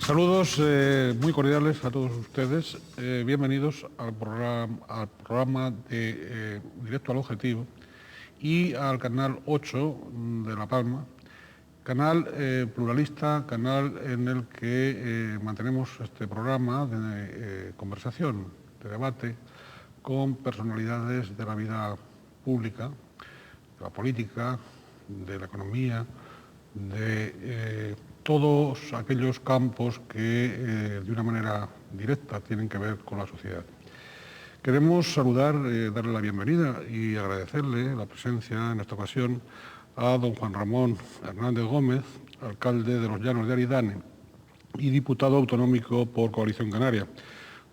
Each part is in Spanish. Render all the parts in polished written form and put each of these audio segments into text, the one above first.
Saludos muy cordiales a todos ustedes. Bienvenidos al programa de Directo al Objetivo y al canal 8 de La Palma, canal pluralista, canal en el que mantenemos este programa de conversación, de debate, con personalidades de la vida pública, de la política, de la economía, de todos aquellos campos que de una manera directa tienen que ver con la sociedad. Queremos saludar, darle la bienvenida y agradecerle la presencia en esta ocasión a don Juan Ramón Hernández Gómez, alcalde de los Llanos de Aridane y diputado autonómico por Coalición Canaria.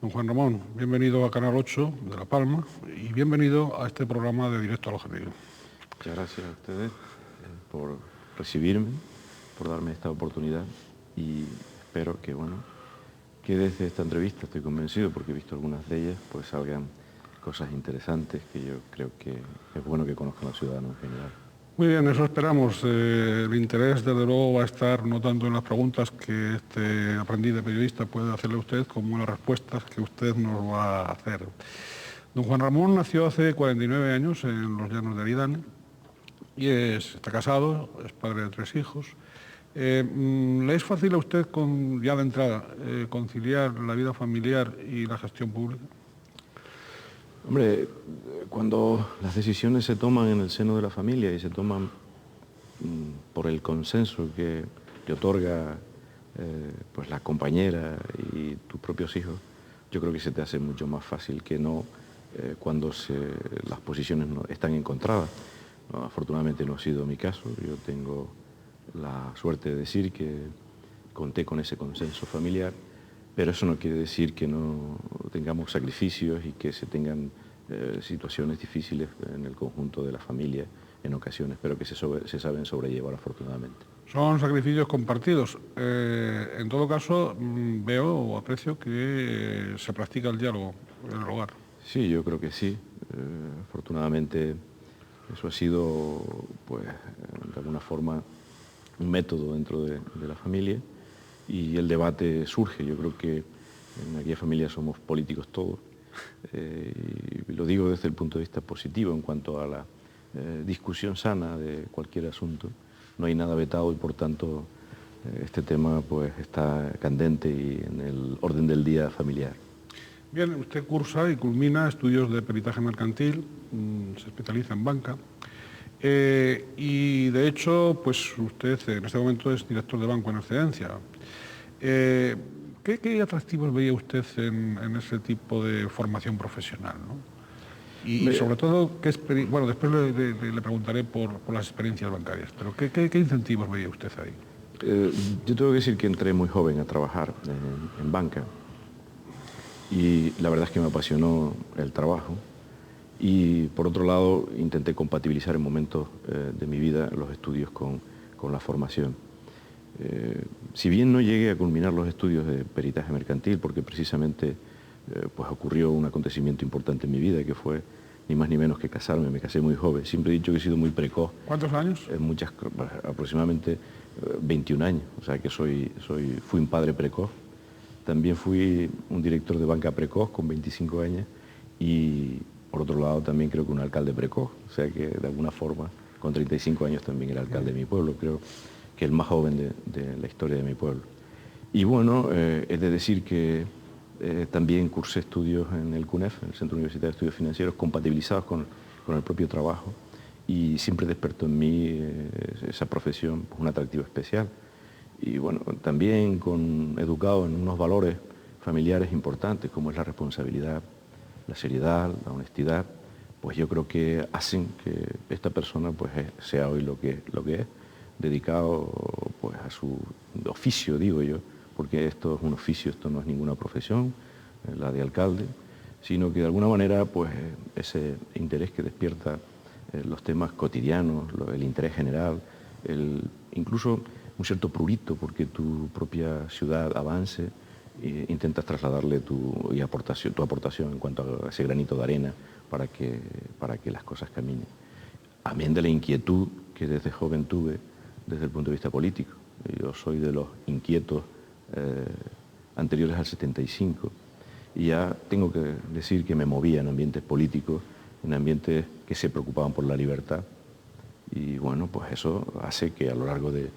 Don Juan Ramón, bienvenido a Canal 8 de La Palma y bienvenido a este programa de Directo al Objetivo. Muchas gracias a ustedes por recibirme, por darme esta oportunidad y espero que desde esta entrevista, estoy convencido, porque he visto algunas de ellas, pues salgan cosas interesantes que yo creo que es bueno que conozcan los ciudadanos en general. Muy bien, eso esperamos. El interés, desde luego, va a estar no tanto en las preguntas que este aprendiz de periodista puede hacerle a usted, como en las respuestas que usted nos va a hacer. Don Juan Ramón nació hace 49 años en los Llanos de Aridane y está casado, es padre de 3 hijos. ¿Le es fácil a usted, ya de entrada, conciliar la vida familiar y la gestión pública? Hombre, cuando las decisiones se toman en el seno de la familia y se toman por el consenso que te otorga pues la compañera y tus propios hijos, yo creo que se te hace mucho más fácil que no cuando las posiciones no están encontradas. No, afortunadamente no ha sido mi caso. Yo tengo la suerte de decir que conté con ese consenso familiar, pero eso no quiere decir que no tengamos sacrificios y que se tengan situaciones difíciles en el conjunto de la familia en ocasiones, pero que se saben sobrellevar afortunadamente. Son sacrificios compartidos. En todo caso, veo o aprecio que se practica el diálogo en el hogar. Sí, yo creo que sí. Afortunadamente eso ha sido, pues, de alguna forma, un método dentro de la familia y el debate surge. Yo creo que en aquella familia somos políticos todos. Y lo digo desde el punto de vista positivo en cuanto a la discusión sana de cualquier asunto. No hay nada vetado y, por tanto, este tema pues está candente y en el orden del día familiar. Bien, usted cursa y culmina estudios de peritaje mercantil, se especializa en banca y, de hecho, pues usted en este momento es director de banco en excedencia. ¿Qué atractivos veía usted en ese tipo de formación profesional, ¿no? Y sobre todo, después le preguntaré por las experiencias bancarias, pero ¿qué incentivos veía usted ahí? Yo tengo que decir que entré muy joven a trabajar en banca y la verdad es que me apasionó el trabajo y, por otro lado, intenté compatibilizar en momentos de mi vida los estudios con la formación. Si bien no llegué a culminar los estudios de peritaje mercantil, porque precisamente pues ocurrió un acontecimiento importante en mi vida, que fue ni más ni menos que casarme. Me casé muy joven. Siempre he dicho que he sido muy precoz. ¿Cuántos años? Aproximadamente 21 años. O sea que fui un padre precoz. También fui un director de banca precoz con 25 años y, por otro lado, también creo que un alcalde precoz. O sea que, de alguna forma, con 35 años también era alcalde de mi pueblo. Creo que el más joven de la historia de mi pueblo. Y bueno, es de decir que también cursé estudios en el CUNEF, en el Centro Universitario de Estudios Financieros, compatibilizados con el propio trabajo, y siempre despertó en mí esa profesión pues, un atractivo especial. Y bueno, también educado en unos valores familiares importantes, como es la responsabilidad, la seriedad, la honestidad, pues yo creo que hacen que esta persona pues sea hoy lo que es, dedicado pues a su oficio, digo yo, porque esto es un oficio, esto no es ninguna profesión, la de alcalde, sino que de alguna manera pues ese interés que despierta los temas cotidianos, el interés general, incluso un cierto prurito porque tu propia ciudad avance, intentas trasladarle tu aportación en cuanto a ese granito de arena para que las cosas caminen. Amén de la inquietud que desde joven tuve desde el punto de vista político. Yo soy de los inquietos anteriores al 75, y ya tengo que decir que me movía en ambientes políticos, en ambientes que se preocupaban por la libertad, y bueno, pues eso hace que a lo largo de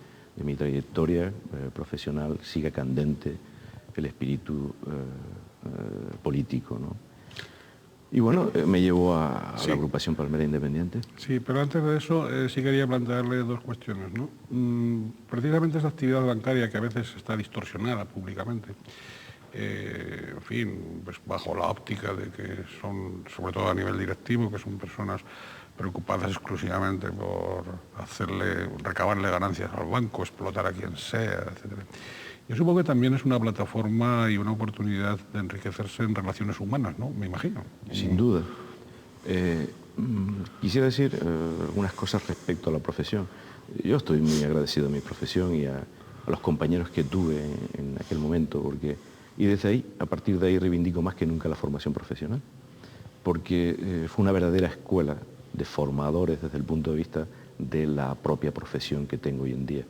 mi trayectoria profesional siga candente el espíritu político, ¿no? Y bueno, me llevó a la agrupación Palmera Independiente. Sí, pero antes de eso sí quería plantearle dos cuestiones, ¿no? Precisamente esa actividad bancaria que a veces está distorsionada públicamente, en fin, pues bajo la óptica de que son, sobre todo a nivel directivo, que son personas preocupadas exclusivamente por recabarle ganancias al banco, explotar a quien sea, etcétera. Yo supongo que también es una plataforma y una oportunidad de enriquecerse en relaciones humanas, ¿no? Me imagino. Sin duda. Quisiera decir algunas cosas respecto a la profesión. Yo estoy muy agradecido a mi profesión y a los compañeros que tuve en aquel momento, y desde ahí, a partir de ahí, reivindico más que nunca la formación profesional, porque fue una verdadera escuela de formadores desde el punto de vista de la propia profesión que tengo hoy en día.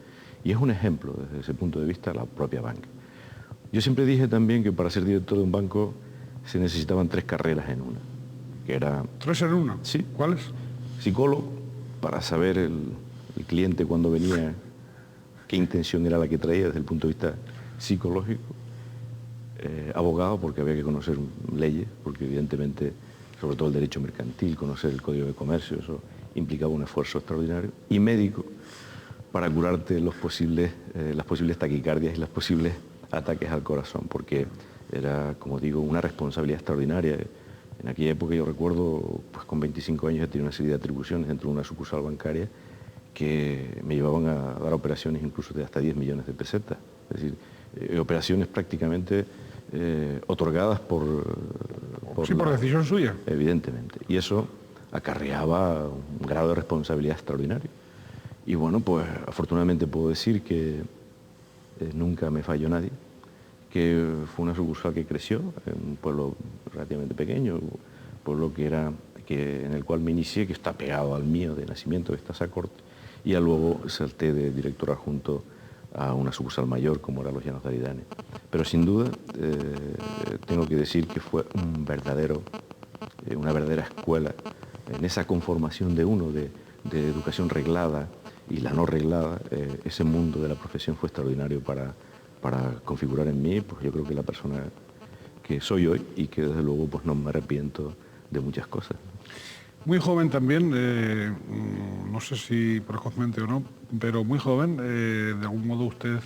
Y es un ejemplo, desde ese punto de vista, la propia banca. Yo siempre dije también que para ser director de un banco se necesitaban 3 carreras en una, que era... ¿3 en una? Sí. ¿Cuáles? Psicólogo, para saber el cliente cuando venía, qué intención era la que traía desde el punto de vista psicológico. Abogado, porque había que conocer leyes, porque evidentemente, sobre todo el derecho mercantil, conocer el Código de Comercio, eso implicaba un esfuerzo extraordinario. Y médico, para curarte las posibles taquicardias y los posibles ataques al corazón, porque era, como digo, una responsabilidad extraordinaria. En aquella época yo recuerdo, pues con 25 años ya tenía una serie de atribuciones dentro de una sucursal bancaria que me llevaban a dar operaciones incluso de hasta 10 millones de pesetas. Es decir, operaciones prácticamente otorgadas por decisión suya. Evidentemente. Y eso acarreaba un grado de responsabilidad extraordinario. Y bueno, pues afortunadamente puedo decir que nunca me falló nadie, que fue una sucursal que creció en un pueblo relativamente pequeño, un pueblo en el cual me inicié, que está pegado al mío de nacimiento, que está Sacorte, y ya luego salté de director adjunto a una sucursal mayor como era Los Llanos de Aridane. Pero sin duda tengo que decir que fue una verdadera escuela en esa conformación de uno de educación reglada y la no reglada. Ese mundo de la profesión fue extraordinario para configurar en mí, pues yo creo que la persona que soy hoy, y que desde luego pues no me arrepiento de muchas cosas. Muy joven también, no sé si precozmente o no, pero muy joven, de algún modo usted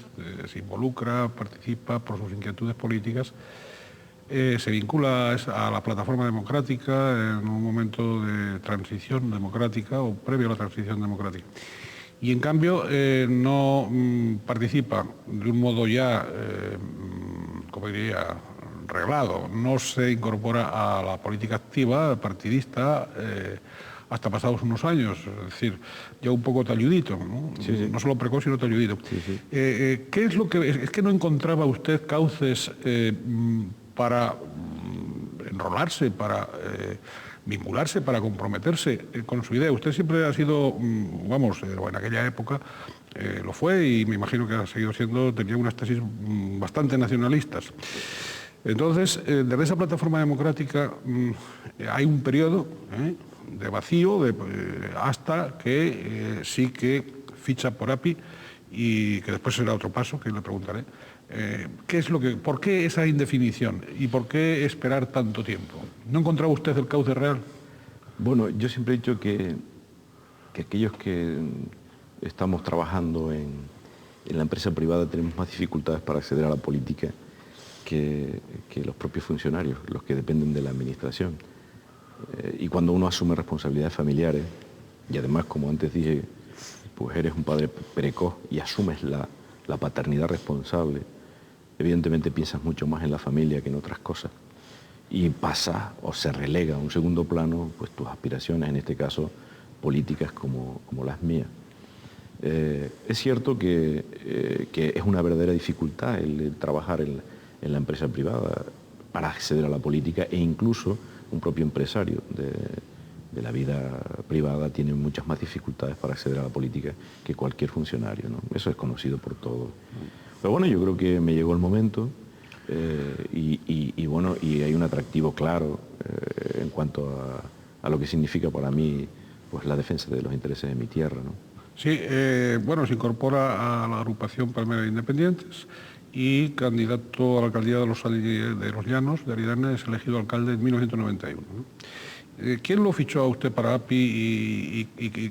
se involucra, participa por sus inquietudes políticas, se vincula a la plataforma democrática en un momento de transición democrática o previo a la transición democrática. Y en cambio no participa de un modo ya, como diría, reglado, no se incorpora a la política activa, partidista, hasta pasados unos años, es decir, ya un poco talludito, ¿no? Sí, sí. No solo precoz, sino talludito. Sí, sí. ¿Qué es lo que... Es que no encontraba usted cauces para enrolarse, para vincularse, para comprometerse con su idea? Usted siempre ha sido, en aquella época lo fue, y me imagino que ha seguido siendo, tenía unas tesis bastante nacionalistas. Entonces, desde esa plataforma democrática hay un periodo de vacío hasta que sí que ficha por API, y que después será otro paso que le preguntaré. ¿Por qué esa indefinición y por qué esperar tanto tiempo? ¿No encontraba usted el cauce real? Bueno, yo siempre he dicho que aquellos que estamos trabajando en la empresa privada tenemos más dificultades para acceder a la política que los propios funcionarios, los que dependen de la administración. Y cuando uno asume responsabilidades familiares, y además, como antes dije, pues eres un padre precoz y asumes la paternidad responsable, evidentemente piensas mucho más en la familia que en otras cosas. Y pasa o se relega a un segundo plano pues tus aspiraciones, en este caso políticas como las mías. Es cierto que es una verdadera dificultad el trabajar en la empresa privada para acceder a la política, e incluso un propio empresario de la vida privada tiene muchas más dificultades para acceder a la política que cualquier funcionario, ¿no? Eso es conocido por todos. Pero bueno, yo creo que me llegó el momento bueno, y hay un atractivo claro en cuanto a lo que significa para mí pues, la defensa de los intereses de mi tierra, ¿no? Sí, bueno, se incorpora a la agrupación Palmera de Independientes y candidato a la alcaldía de los Llanos de Aridane, es elegido alcalde en 1991, ¿no? ¿Quién lo fichó a usted para API y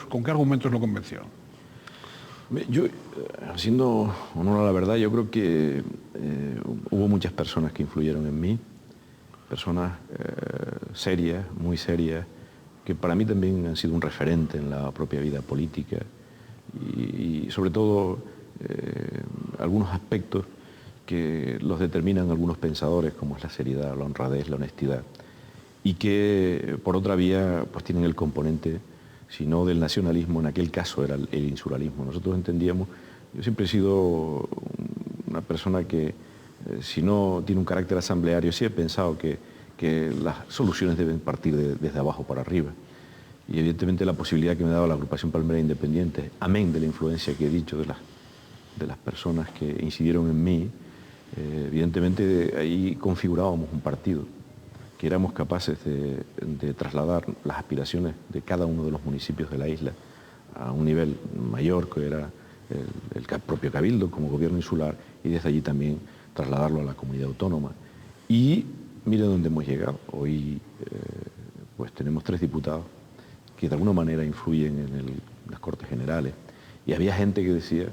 con qué argumentos lo convenció? Yo, haciendo honor a la verdad, yo creo que hubo muchas personas que influyeron en mí, personas serias, muy serias, que para mí también han sido un referente en la propia vida política y sobre todo algunos aspectos que los determinan algunos pensadores, como es la seriedad, la honradez, la honestidad, y que por otra vía pues tienen el componente, si no del nacionalismo, en aquel caso era el insularismo. Nosotros entendíamos, yo siempre he sido una persona que si no tiene un carácter asambleario, sí he pensado que las soluciones deben partir desde abajo para arriba. Y evidentemente la posibilidad que me daba la agrupación Palmera Independiente, amén de la influencia que he dicho de las personas que incidieron en mí, evidentemente ahí configurábamos un partido, que éramos capaces de trasladar las aspiraciones de cada uno de los municipios de la isla a un nivel mayor, que era el propio Cabildo como gobierno insular, y desde allí también trasladarlo a la comunidad autónoma. Y mire dónde hemos llegado. Hoy pues tenemos 3 diputados que de alguna manera influyen en las Cortes Generales. Y había gente que decía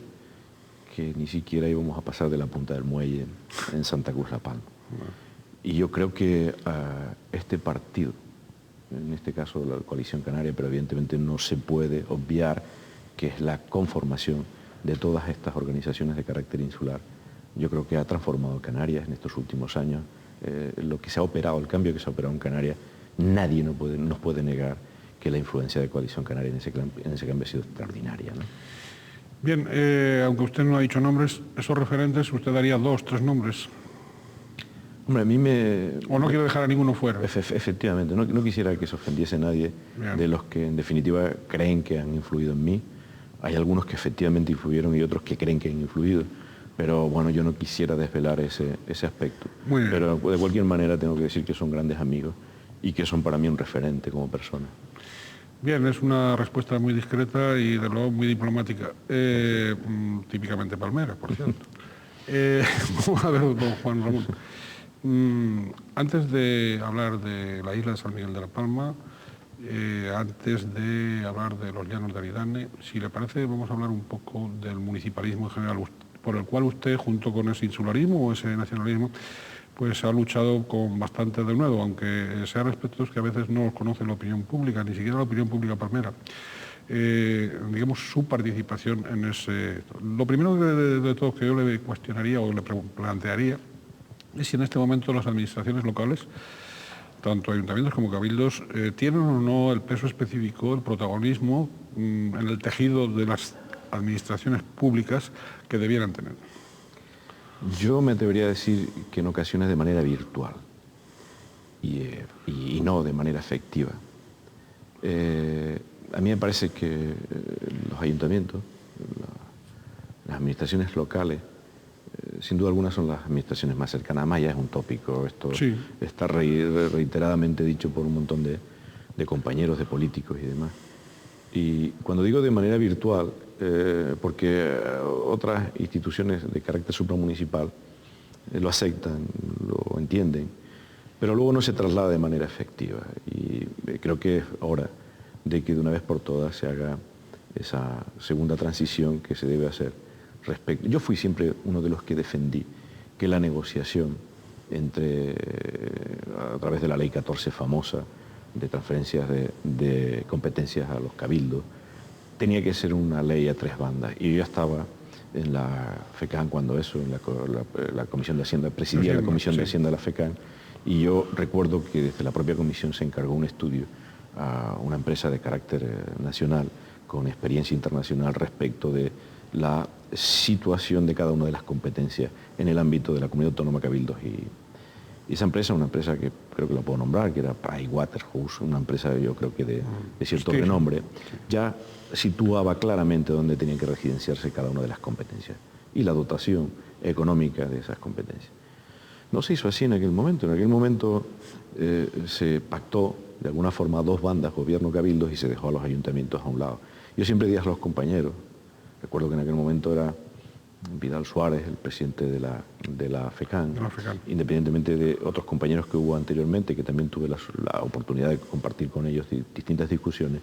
que ni siquiera íbamos a pasar de la punta del muelle en Santa Cruz La Palma. Y yo creo que este partido, en este caso la Coalición Canaria, pero evidentemente no se puede obviar que es la conformación de todas estas organizaciones de carácter insular, yo creo que ha transformado Canarias en estos últimos años. Lo que se ha operado, el cambio que se ha operado en Canarias, nadie nos puede negar que la influencia de Coalición Canaria en ese cambio ha sido extraordinaria, ¿no? Bien, aunque usted no ha dicho nombres, esos referentes, usted daría 2, 3 nombres. Hombre, a mí ¿O no quiere dejar a ninguno fuera? Efectivamente, no quisiera que se ofendiese nadie. Bien. De los que en definitiva creen que han influido en mí. Hay algunos que efectivamente influyeron y otros que creen que han influido. Pero bueno, yo no quisiera desvelar ese aspecto. Muy bien. Pero de cualquier manera tengo que decir que son grandes amigos y que son para mí un referente como persona. Bien, es una respuesta muy discreta y de luego muy diplomática. Típicamente palmera, por cierto. Vamos a ver, don Juan Ramón. Antes de hablar de la isla de San Miguel de la Palma, antes de hablar de los Llanos de Aridane, si le parece, vamos a hablar un poco del municipalismo en general, por el cual usted, junto con ese insularismo o ese nacionalismo, pues ha luchado con bastante denuedo, aunque sean aspectos que a veces no los conoce la opinión pública, ni siquiera la opinión pública palmera. Digamos, su participación en ese... Lo primero de todo que yo le cuestionaría o le plantearía es si en este momento las administraciones locales, tanto ayuntamientos como cabildos, tienen o no el peso específico, el protagonismo en el tejido de las administraciones públicas que debieran tener. Yo me atrevería a decir que en ocasiones de manera virtual y no de manera efectiva. A mí me parece que los ayuntamientos, las administraciones locales, sin duda alguna son las administraciones más cercanas. Además ya es un tópico, esto sí. Está reiteradamente dicho por un montón de compañeros, de políticos y demás. Y cuando digo de manera virtual, porque otras instituciones de carácter supramunicipal lo aceptan, lo entienden, pero luego no se traslada de manera efectiva. Y creo que es hora de que de una vez por todas se haga esa segunda transición que se debe hacer. Yo fui siempre uno de los que defendí que la negociación a través de la Ley 14 famosa, de transferencias de competencias a los cabildos, tenía que ser una ley a 3 bandas. Y yo estaba en la FECAN cuando eso, en la Comisión de Hacienda, presidía la Comisión de Hacienda de la FECAN, y yo recuerdo que desde la propia comisión se encargó un estudio a una empresa de carácter nacional con experiencia internacional respecto de la situación de cada una de las competencias en el ámbito de la Comunidad Autónoma, Cabildos y esa empresa, una empresa que creo que la puedo nombrar, que era Pricewaterhouse, una empresa yo creo que de cierto renombre, ya situaba claramente dónde tenían que residenciarse cada una de las competencias. y la dotación económica de esas competencias. No se hizo así en aquel momento. En aquel momento se pactó de alguna forma dos bandas, gobierno, cabildos, y se dejó a los ayuntamientos a un lado. Yo siempre dije a los compañeros, recuerdo que en aquel momento era Vidal Suárez, el presidente de la FECAN, independientemente de otros compañeros que hubo anteriormente, que también tuve la oportunidad de compartir con ellos distintas discusiones,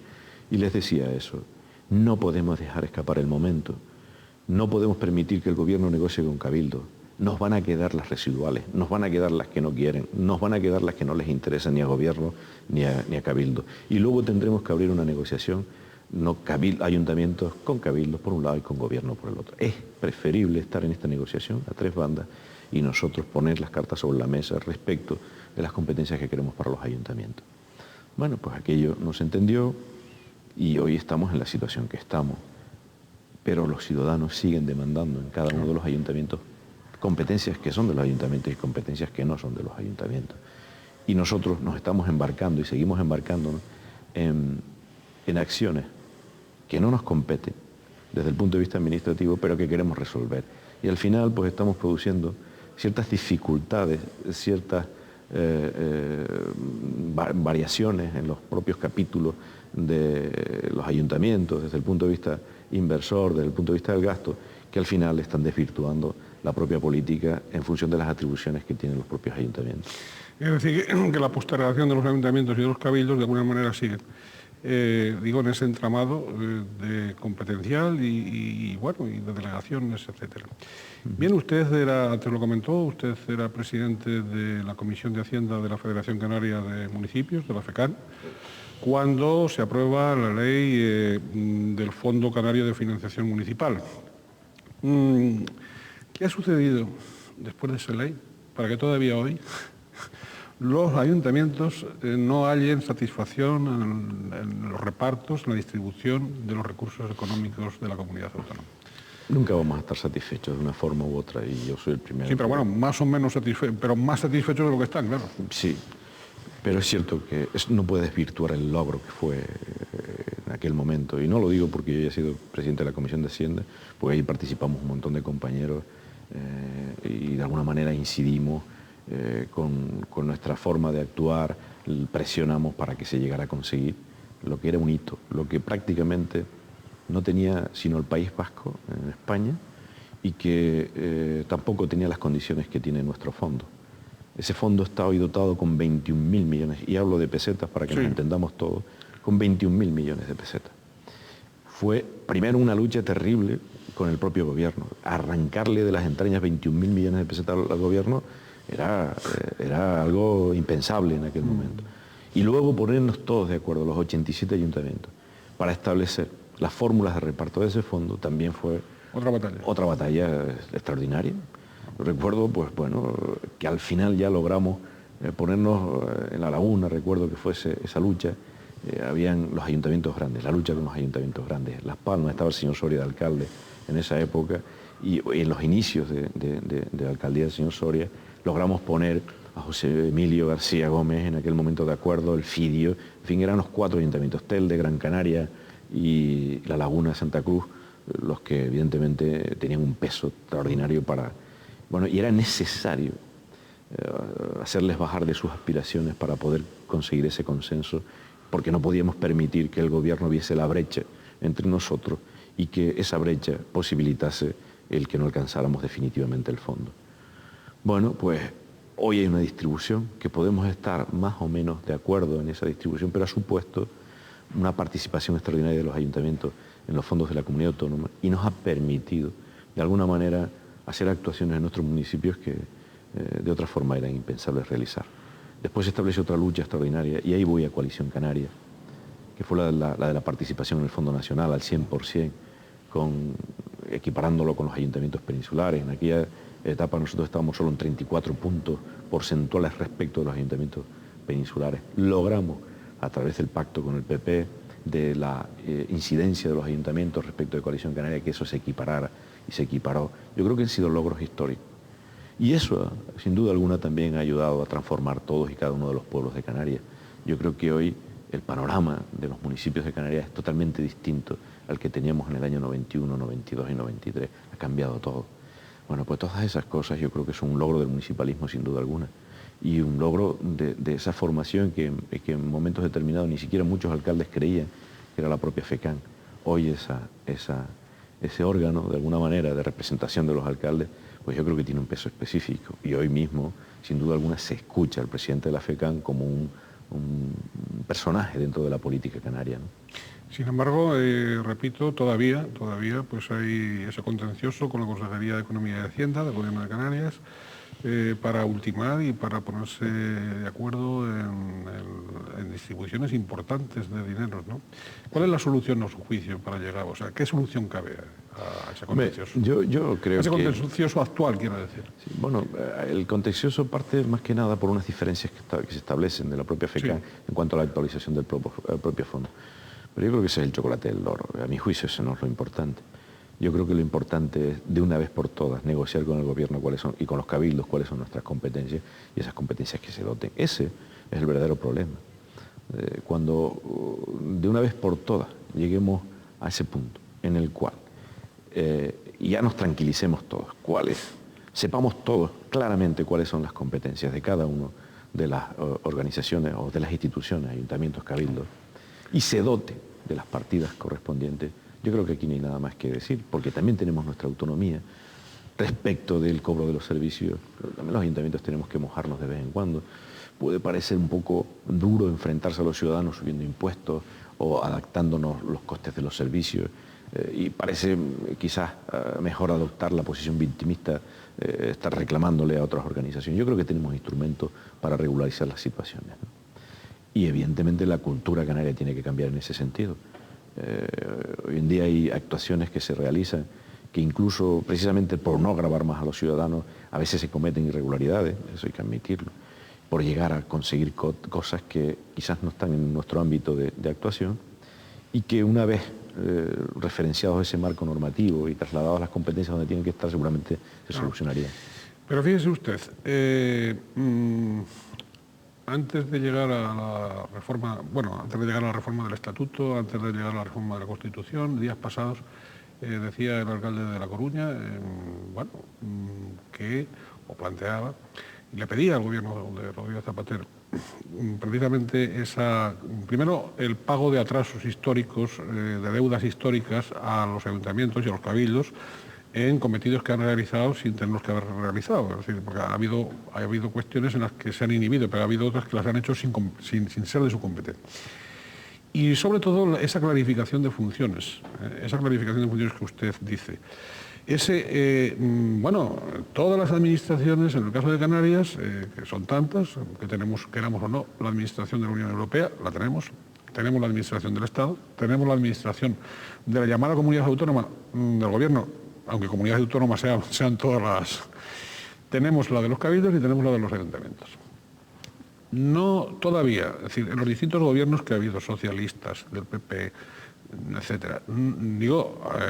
y les decía eso: no podemos dejar escapar el momento, no podemos permitir que el gobierno negocie con cabildo. Nos van a quedar las residuales, nos van a quedar las que no quieren, nos van a quedar las que no les interesan ni a gobierno ni a cabildo. Y luego tendremos que abrir una negociación, ayuntamientos con cabildos por un lado y con gobierno por el otro. Es preferible estar en esta negociación a tres bandas y nosotros poner las cartas sobre la mesa respecto de las competencias que queremos para los ayuntamientos. Bueno, pues aquello no se entendió y hoy estamos en la situación que estamos. Pero los ciudadanos siguen demandando en cada uno de los ayuntamientos competencias que son de los ayuntamientos y competencias que no son de los ayuntamientos. Y nosotros nos estamos embarcando y seguimos embarcándonos en acciones que no nos competen desde el punto de vista administrativo, pero que queremos resolver. Y al final pues estamos produciendo ciertas dificultades, ciertas variaciones en los propios capítulos de los ayuntamientos, desde el punto de vista inversor, desde el punto de vista del gasto, que al final están desvirtuando la propia política en función de las atribuciones que tienen los propios ayuntamientos. Es decir, que la postergación de los ayuntamientos y de los cabildos de alguna manera sigue, en ese entramado de competencial y de delegaciones, etcétera. Bien, antes lo comentó, usted era presidente de la Comisión de Hacienda de la Federación Canaria de Municipios, de la FECAN, cuando se aprueba la ley del Fondo Canario de Financiación Municipal. ¿Qué ha sucedido después de esa ley para que todavía hoy los ayuntamientos no hallen satisfacción en los repartos, en la distribución de los recursos económicos de la comunidad autónoma? Nunca vamos a estar satisfechos de una forma u otra y yo soy el primero. Sí, pero bueno, más o menos satisfechos, pero más satisfechos de lo que están, claro. Sí, pero es cierto que no puede desvirtuar el logro que fue en aquel momento. Y no lo digo porque yo ya he sido presidente de la Comisión de Hacienda, porque ahí participamos un montón de compañeros y de alguna manera incidimos con nuestra forma de actuar, presionamos para que se llegara a conseguir lo que era un hito, lo que prácticamente no tenía sino el País Vasco en España y que tampoco tenía las condiciones que tiene nuestro fondo. Ese fondo está hoy dotado con 21.000 millones, y hablo de pesetas para que nos entendamos todos, con 21.000 millones de pesetas. Fue primero una lucha terrible con el propio gobierno. Arrancarle de las entrañas 21.000 millones de pesetas al gobierno era algo impensable en aquel momento. Y luego ponernos todos de acuerdo, los 87 ayuntamientos, para establecer las fórmulas de reparto de ese fondo también fue otra batalla extraordinaria. Recuerdo, que al final ya logramos ponernos en la laguna, recuerdo que fuese esa lucha, habían los ayuntamientos grandes, la lucha con los ayuntamientos grandes. Las Palmas, estaba el señor Soria de alcalde en esa época, y en los inicios de la alcaldía del señor Soria, logramos poner a José Emilio García Gómez en aquel momento de acuerdo, el Fidio, en fin, eran los 4 ayuntamientos, Telde, Gran Canaria y La Laguna de Santa Cruz, los que evidentemente tenían un peso extraordinario y era necesario hacerles bajar de sus aspiraciones para poder conseguir ese consenso, porque no podíamos permitir que el gobierno viese la brecha entre nosotros y que esa brecha posibilitase el que no alcanzáramos definitivamente el fondo. Bueno, pues hoy hay una distribución que podemos estar más o menos de acuerdo en esa distribución, pero ha supuesto una participación extraordinaria de los ayuntamientos en los fondos de la comunidad autónoma y nos ha permitido, de alguna manera, hacer actuaciones en nuestros municipios que de otra forma eran impensables realizar. Después se estableció otra lucha extraordinaria, y ahí voy a Coalición Canaria, que fue la de la participación en el Fondo Nacional al 100%, equiparándolo con los ayuntamientos peninsulares. En aquella etapa nosotros estábamos solo en 34 puntos porcentuales respecto de los ayuntamientos peninsulares. Logramos, a través del pacto con el PP, de la incidencia de los ayuntamientos respecto de Coalición Canaria, que eso se equiparara, y se equiparó. Yo creo que han sido logros históricos. Y eso, sin duda alguna, también ha ayudado a transformar todos y cada uno de los pueblos de Canarias. Yo creo que hoy el panorama de los municipios de Canarias es totalmente distinto al que teníamos en el año 91, 92 y 93. Ha cambiado todo. Bueno, pues todas esas cosas yo creo que son un logro del municipalismo sin duda alguna y un logro de esa formación que en momentos determinados ni siquiera muchos alcaldes creían que era la propia FECAN. Hoy ese órgano, de alguna manera, de representación de los alcaldes, pues yo creo que tiene un peso específico y hoy mismo, sin duda alguna, se escucha al presidente de la FECAN como un personaje dentro de la política canaria, ¿no? Sin embargo, repito, todavía pues hay ese contencioso con la Consejería de Economía y Hacienda del Gobierno de Canarias para ultimar y para ponerse de acuerdo en distribuciones importantes de dineros, ¿no? ¿Cuál es la solución a su juicio para llegar? O sea, ¿qué solución cabe a ese contencioso? Yo creo ese que... contencioso actual, quiero decir. Sí, bueno, el contencioso parte más que nada por unas diferencias que se establecen de la propia FECAN en cuanto a la actualización del propio fondo. Pero yo creo que ese es el chocolate del loro. A mi juicio eso no es lo importante. Yo creo que lo importante es, de una vez por todas, negociar con el gobierno cuáles son, y con los cabildos cuáles son nuestras competencias y esas competencias que se doten. Ese es el verdadero problema. Cuando de una vez por todas lleguemos a ese punto en el cual ya nos tranquilicemos todos, sepamos todos claramente cuáles son las competencias de cada uno de las organizaciones o de las instituciones, ayuntamientos, cabildos, y se dote de las partidas correspondientes, yo creo que aquí no hay nada más que decir, porque también tenemos nuestra autonomía respecto del cobro de los servicios. También los ayuntamientos tenemos que mojarnos de vez en cuando. Puede parecer un poco duro enfrentarse a los ciudadanos subiendo impuestos o adaptándonos los costes de los servicios, y parece quizás mejor adoptar la posición victimista, estar reclamándole a otras organizaciones. Yo creo que tenemos instrumentos para regularizar las situaciones, ¿no? Y evidentemente la cultura canaria tiene que cambiar en ese sentido. Hoy en día hay actuaciones que se realizan que incluso precisamente por no agravar más a los ciudadanos a veces se cometen irregularidades, eso hay que admitirlo, por llegar a conseguir cosas que quizás no están en nuestro ámbito de actuación y que una vez referenciados ese marco normativo y trasladados a las competencias donde tienen que estar seguramente se solucionaría. Pero fíjese usted, antes de llegar a la reforma, antes de llegar a la reforma del Estatuto, antes de llegar a la reforma de la Constitución, días pasados, decía el alcalde de La Coruña, o planteaba, y le pedía al gobierno de Rodríguez Zapatero, precisamente primero el pago de atrasos históricos, de deudas históricas a los ayuntamientos y a los cabildos, en cometidos que han realizado sin tenerlos que haber realizado. Es decir, porque ha habido cuestiones en las que se han inhibido, pero ha habido otras que las han hecho sin ser de su competencia. Y sobre todo esa clarificación de funciones, que usted dice. Todas las administraciones, en el caso de Canarias, que son tantas, que tenemos, queramos o no, la administración de la Unión Europea, la tenemos la administración del Estado, tenemos la administración de la llamada comunidad autónoma del gobierno, aunque comunidades autónomas sean todas las... Tenemos la de los cabildos y tenemos la de los ayuntamientos. No todavía, es decir, en los distintos gobiernos que ha habido, socialistas, del PP, etcétera,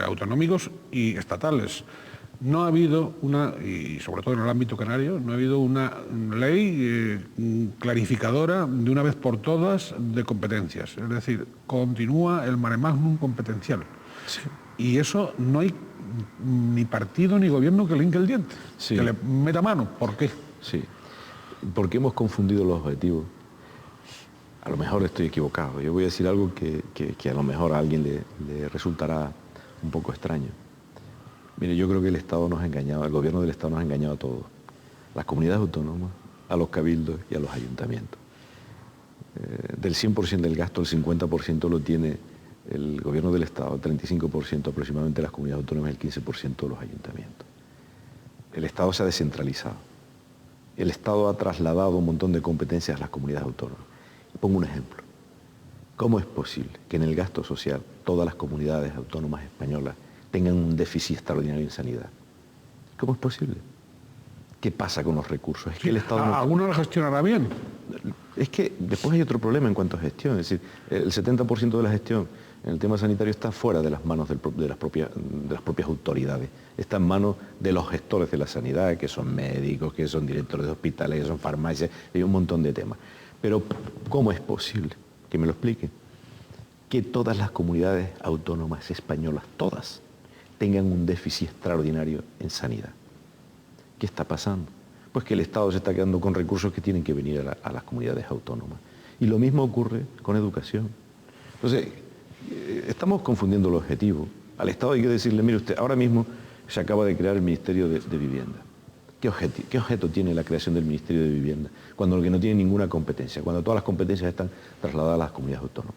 autonómicos y estatales, no ha habido y sobre todo en el ámbito canario, no ha habido una ley clarificadora de una vez por todas de competencias. Es decir, continúa el mare magnum competencial. Sí. Y eso no hay ni partido ni gobierno que le hinque el diente, sí, que le meta mano. ¿Por qué? Sí, porque hemos confundido los objetivos. A lo mejor estoy equivocado. Yo voy a decir algo que a lo mejor a alguien le resultará un poco extraño. Mire, yo creo que el Estado nos ha engañado, el gobierno del Estado nos ha engañado a todos. Las comunidades autónomas, a los cabildos y a los ayuntamientos. Del 100% del gasto, el 50% lo tiene el gobierno del Estado, el 35% aproximadamente las comunidades autónomas, el 15% de los ayuntamientos. El Estado se ha descentralizado. El Estado ha trasladado un montón de competencias a las comunidades autónomas. Pongo un ejemplo. ¿Cómo es posible que en el gasto social todas las comunidades autónomas españolas tengan un déficit extraordinario en sanidad? ¿Cómo es posible? ¿Qué pasa con los recursos? Es que el Estado no... ¿Alguno lo gestionará bien? Es que después hay otro problema en cuanto a gestión. Es decir, el 70% de la gestión en el tema sanitario está fuera de las manos de las propias autoridades. Está en manos de los gestores de la sanidad, que son médicos, que son directores de hospitales, que son farmacias, hay un montón de temas. Pero ¿cómo es posible? Que me lo expliquen. Que todas las comunidades autónomas españolas, todas, tengan un déficit extraordinario en sanidad. ¿Qué está pasando? Pues que el Estado se está quedando con recursos que tienen que venir a las comunidades autónomas. Y lo mismo ocurre con educación. Entonces, estamos confundiendo el objetivo. Al Estado hay que decirle, mire usted, ahora mismo se acaba de crear el Ministerio de Vivienda. ¿Qué objeto tiene la creación del Ministerio de Vivienda? Cuando el que no tiene ninguna competencia, cuando todas las competencias están trasladadas a las comunidades autónomas.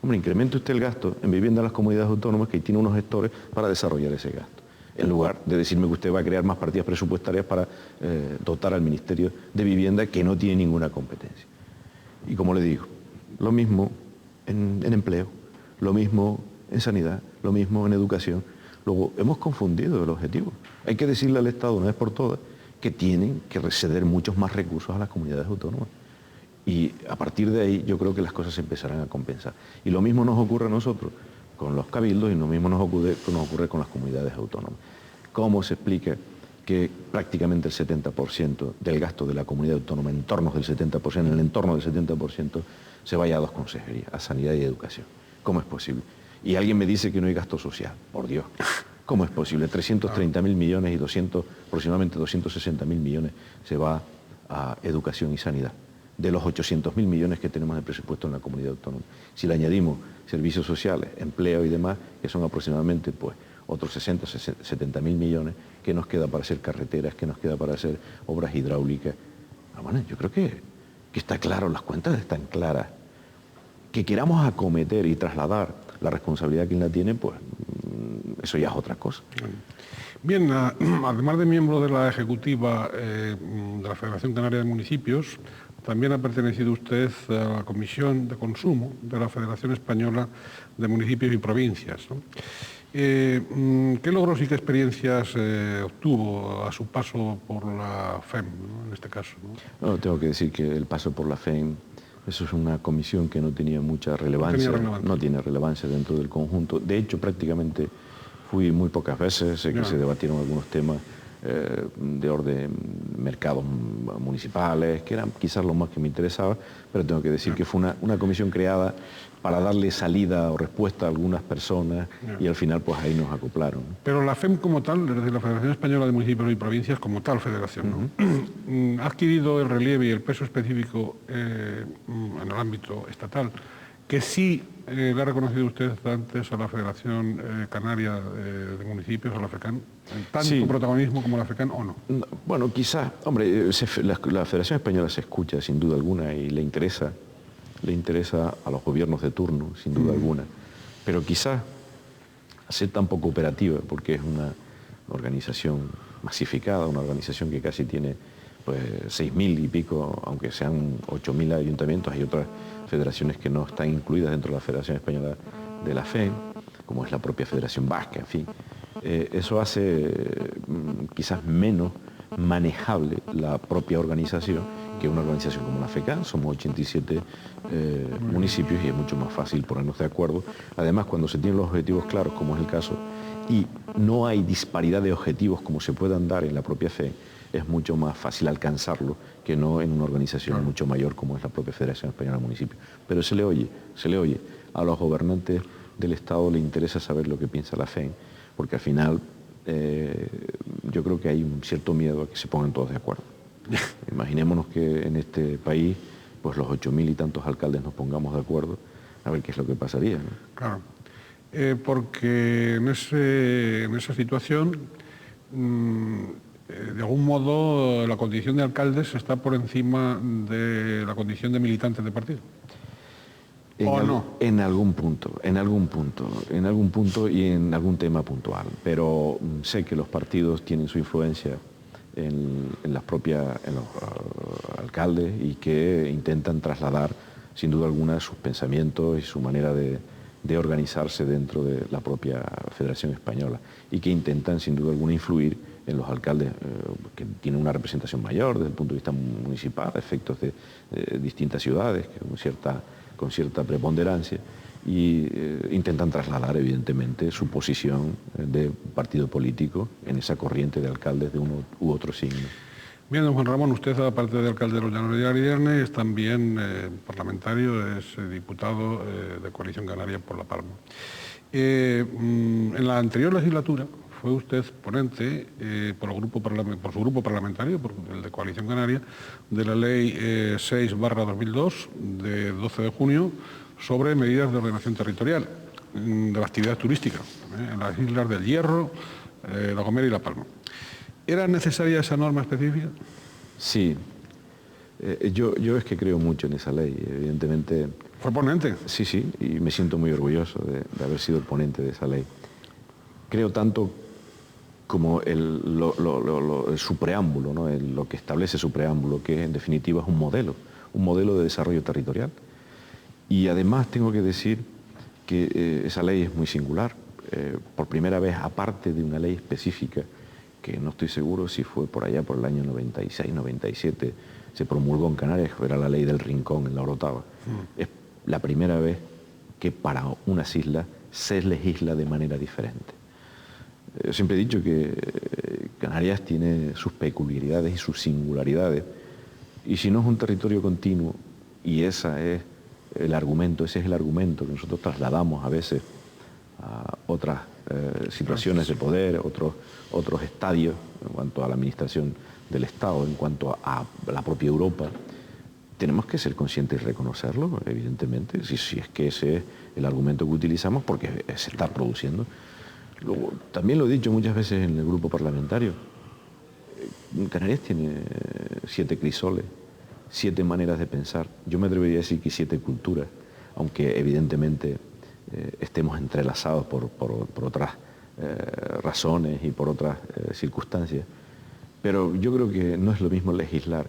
Hombre, incremente usted el gasto en vivienda a las comunidades autónomas, que tiene unos gestores para desarrollar ese gasto, en lugar de decirme que usted va a crear más partidas presupuestarias para dotar al Ministerio de Vivienda, que no tiene ninguna competencia. Y como le digo, lo mismo en empleo, lo mismo en sanidad, lo mismo en educación. Luego, hemos confundido el objetivo. Hay que decirle al Estado una vez por todas que tienen que ceder muchos más recursos a las comunidades autónomas. Y a partir de ahí yo creo que las cosas se empezarán a compensar. Y lo mismo nos ocurre a nosotros con los cabildos y lo mismo nos ocurre con las comunidades autónomas. ¿Cómo se explica que prácticamente el 70% del gasto de la comunidad autónoma, en torno del 70%, en el entorno del 70%, se vaya a dos consejerías, a sanidad y educación? ¿Cómo es posible? Y alguien me dice que no hay gasto social. Por Dios, ¿cómo es posible? 330.000 millones y aproximadamente 260.000 millones se va a educación y sanidad, de los 800.000 millones que tenemos de presupuesto en la comunidad autónoma. Si le añadimos servicios sociales, empleo y demás, que son aproximadamente pues, otros 70.000 millones, ¿qué nos queda para hacer carreteras? ¿Qué nos queda para hacer obras hidráulicas? Bueno, yo creo que está claro, las cuentas están claras. Que queramos acometer y trasladar la responsabilidad quien la tiene, pues eso ya es otra cosa. Bien, además de miembro de la ejecutiva de la Federación Canaria de Municipios, también ha pertenecido usted a la Comisión de Consumo de la Federación Española de Municipios y Provincias, ¿no? ¿Qué logros y qué experiencias obtuvo a su paso por la FEM, ¿no? En este caso? ¿No? No, tengo que decir que el paso por la FEM, eso es una comisión que no tenía mucha relevancia, no tiene relevancia dentro del conjunto. De hecho, prácticamente fui muy pocas veces, sé que se debatieron algunos temas de orden mercados municipales, que eran quizás lo más que me interesaba, pero tengo que decir que fue una comisión creada para darle salida o respuesta a algunas personas y al final pues ahí nos acoplaron. Pero la FEM como tal, desde la Federación Española de Municipios y Provincias como tal federación, ¿no? Ha adquirido el relieve y el peso específico en el ámbito estatal, que sí le ha reconocido usted antes a la Federación Canaria de Municipios, a la FECAN, tanto protagonismo como la FECAN, ¿o no? Bueno, quizás, hombre, la Federación Española se escucha sin duda alguna y le interesa a los gobiernos de turno, sin duda alguna, pero quizás ser tan poco operativa, porque es una organización masificada, una organización que casi tiene pues 6.000 y pico, aunque sean 8.000 ayuntamientos, hay otras federaciones que no están incluidas dentro de la Federación Española de la FEM, como es la propia Federación Vasca, en fin. Eso hace quizás menos manejable la propia organización que una organización como la FECAN. Somos 87 municipios y es mucho más fácil ponernos de acuerdo. Además, cuando se tienen los objetivos claros, como es el caso, y no hay disparidad de objetivos como se puedan dar en la propia FEM, es mucho más fácil alcanzarlo que no en una organización mucho mayor como es la propia Federación Española de Municipios. Pero se le oye. A los gobernantes del Estado le interesa saber lo que piensa la FEM, porque al final yo creo que hay un cierto miedo a que se pongan todos de acuerdo. Imaginémonos que en este país pues los 8.000 y tantos alcaldes nos pongamos de acuerdo a ver qué es lo que pasaría, ¿no? Claro, porque en esa situación de algún modo la condición de alcaldes está por encima de la condición de militantes de partido. ¿O no? En algún punto y en algún tema puntual, pero sé que los partidos tienen su influencia en los alcaldes y que intentan trasladar sin duda alguna sus pensamientos y su manera de organizarse dentro de la propia Federación Española y que intentan sin duda alguna influir en los alcaldes que tienen una representación mayor desde el punto de vista municipal, a efectos de distintas ciudades con cierta preponderancia y intentan trasladar evidentemente su posición de partido político en esa corriente de alcaldes de uno u otro signo. Bien, don Juan Ramón, usted aparte de alcalde de los Llanos de Aridane es también parlamentario, es diputado de Coalición Canaria por La Palma. En la anterior legislatura fue usted ponente por su grupo parlamentario, por el de Coalición Canaria, de la Ley 6/2002 de 12 de junio sobre medidas de ordenación territorial de la actividad turística en las islas del Hierro, La Gomera y La Palma. ¿Era necesaria esa norma específica? Sí. Yo es que creo mucho en esa ley, evidentemente. ¿Fue ponente? Sí, sí, y me siento muy orgulloso de haber sido ponente de esa ley. Creo tanto como su preámbulo, ¿no? Lo que establece su preámbulo, que en definitiva es un modelo de desarrollo territorial. Y además tengo que decir que esa ley es muy singular. Por primera vez, aparte de una ley específica, que no estoy seguro si fue por allá por el año 96, 97, se promulgó en Canarias, era la ley del Rincón en la Orotava. Es la primera vez que para unas islas se legisla de manera diferente. Yo siempre he dicho que Canarias tiene sus peculiaridades y sus singularidades, y si no es un territorio continuo, y ese es el argumento que nosotros trasladamos a veces a otras situaciones de poder, otros estadios en cuanto a la administración del Estado, en cuanto a la propia Europa, tenemos que ser conscientes y reconocerlo, evidentemente, si es que ese es el argumento que utilizamos, porque se está produciendo. Luego, también lo he dicho muchas veces en el grupo parlamentario, Canarias tiene 7 crisoles, 7 maneras de pensar. Yo me atrevería a decir que 7 culturas, aunque evidentemente estemos entrelazados por otras razones y por otras circunstancias. Pero yo creo que no es lo mismo legislar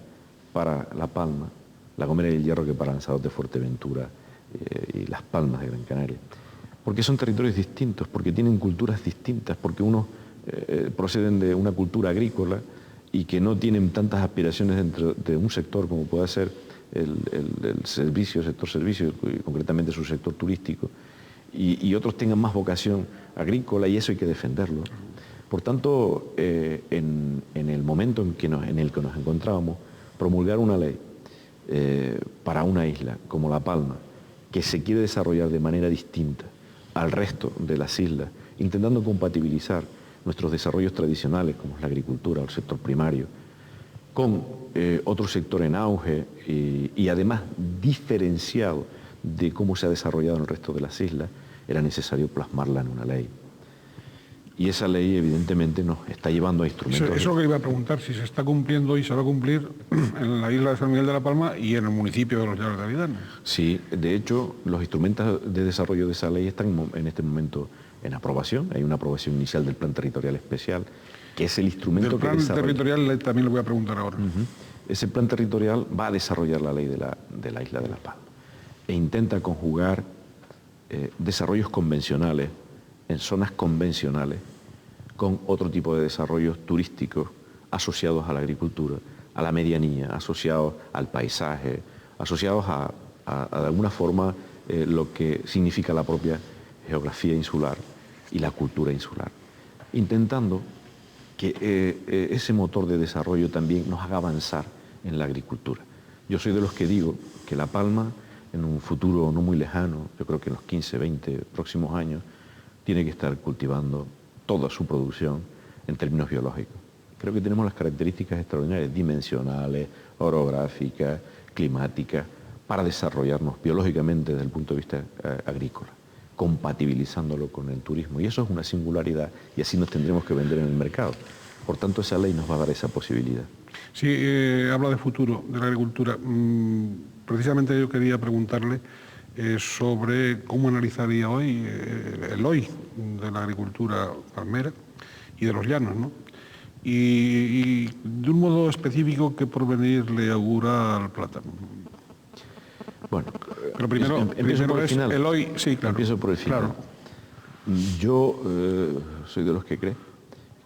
para La Palma, La Gomera y el Hierro que para Lanzarote de Fuerteventura y Las Palmas de Gran Canaria. Porque son territorios distintos, porque tienen culturas distintas, porque unos proceden de una cultura agrícola y que no tienen tantas aspiraciones dentro de un sector como puede ser el sector servicio, y concretamente su sector turístico, y otros tengan más vocación agrícola, y eso hay que defenderlo. Por tanto, en el momento en el que nos encontrábamos, promulgar una ley para una isla como La Palma, que se quiere desarrollar de manera distinta al resto de las islas, intentando compatibilizar nuestros desarrollos tradicionales, como es la agricultura o el sector primario, con otro sector en auge y además diferenciado de cómo se ha desarrollado en el resto de las islas, era necesario plasmarla en una ley. Y esa ley, evidentemente, nos está llevando a instrumentos... Eso es lo que iba a preguntar, si se está cumpliendo y se va a cumplir en la isla de San Miguel de la Palma y en el municipio de Los Llanos de Aridane. Sí, de hecho, los instrumentos de desarrollo de esa ley están en este momento en aprobación. Hay una aprobación inicial del Plan Territorial Especial, que es el instrumento que desarrolla... El Plan Territorial también le voy a preguntar ahora. Ese Plan Territorial va a desarrollar la ley de la isla de La Palma e intenta conjugar desarrollos convencionales en zonas convencionales con otro tipo de desarrollos turísticos asociados a la agricultura, a la medianía, asociados al paisaje, asociados a de alguna forma lo que significa la propia geografía insular y la cultura insular, intentando que ese motor de desarrollo también nos haga avanzar en la agricultura. Yo soy de los que digo que La Palma, en un futuro no muy lejano, yo creo que en los 15, 20 próximos años, tiene que estar cultivando toda su producción en términos biológicos. Creo que tenemos las características extraordinarias, dimensionales, orográficas, climáticas, para desarrollarnos biológicamente desde el punto de vista agrícola, compatibilizándolo con el turismo. Y eso es una singularidad, y así nos tendremos que vender en el mercado. Por tanto, esa ley nos va a dar esa posibilidad. Sí, habla de futuro, de la agricultura. Precisamente yo quería preguntarle sobre cómo analizaría hoy el hoy de la agricultura palmera y de los llanos, ¿no? Y de un modo específico, ¿qué porvenir le augura al plátano? Bueno, pero primero es el hoy, sí, claro. Empiezo por el final. Claro. Yo soy de los que cree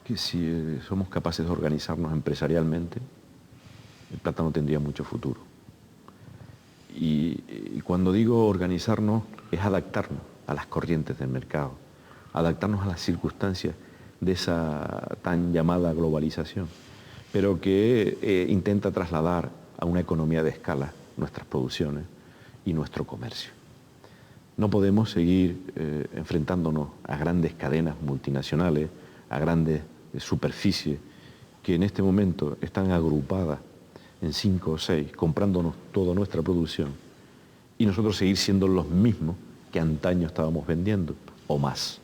que si somos capaces de organizarnos empresarialmente, el plátano tendría mucho futuro. Y cuando digo organizarnos, es adaptarnos a las corrientes del mercado, adaptarnos a las circunstancias de esa tan llamada globalización, pero que intenta trasladar a una economía de escala nuestras producciones y nuestro comercio. No podemos seguir enfrentándonos a grandes cadenas multinacionales, a grandes superficies, que en este momento están agrupadas en 5 o 6, comprándonos toda nuestra producción, y nosotros seguir siendo los mismos que antaño estábamos vendiendo, o más.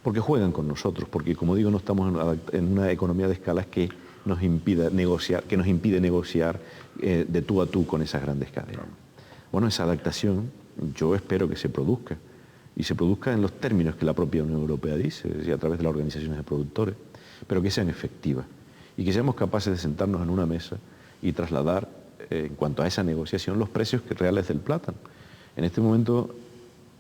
Porque juegan con nosotros, porque como digo, no estamos en una economía de escalas que nos impide negociar, de tú a tú con esas grandes cadenas. Bueno, esa adaptación yo espero que se produzca, y se produzca en los términos que la propia Unión Europea dice, y a través de las organizaciones de productores, pero que sean efectivas, y que seamos capaces de sentarnos en una mesa y trasladar, en cuanto a esa negociación, los precios reales del plátano. En este momento,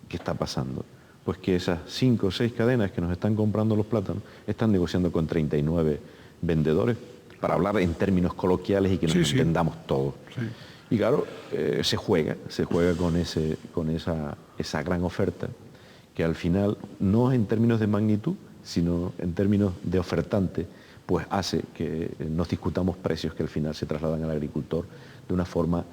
¿qué está pasando? Pues que esas 5 o 6 cadenas que nos están comprando los plátanos están negociando con 39 vendedores, para hablar en términos coloquiales y que nos entendamos todos. Sí. Y claro, se juega con esa gran oferta, que al final, no en términos de magnitud, sino en términos de ofertante, pues hace que nos discutamos precios que al final se trasladan al agricultor de una forma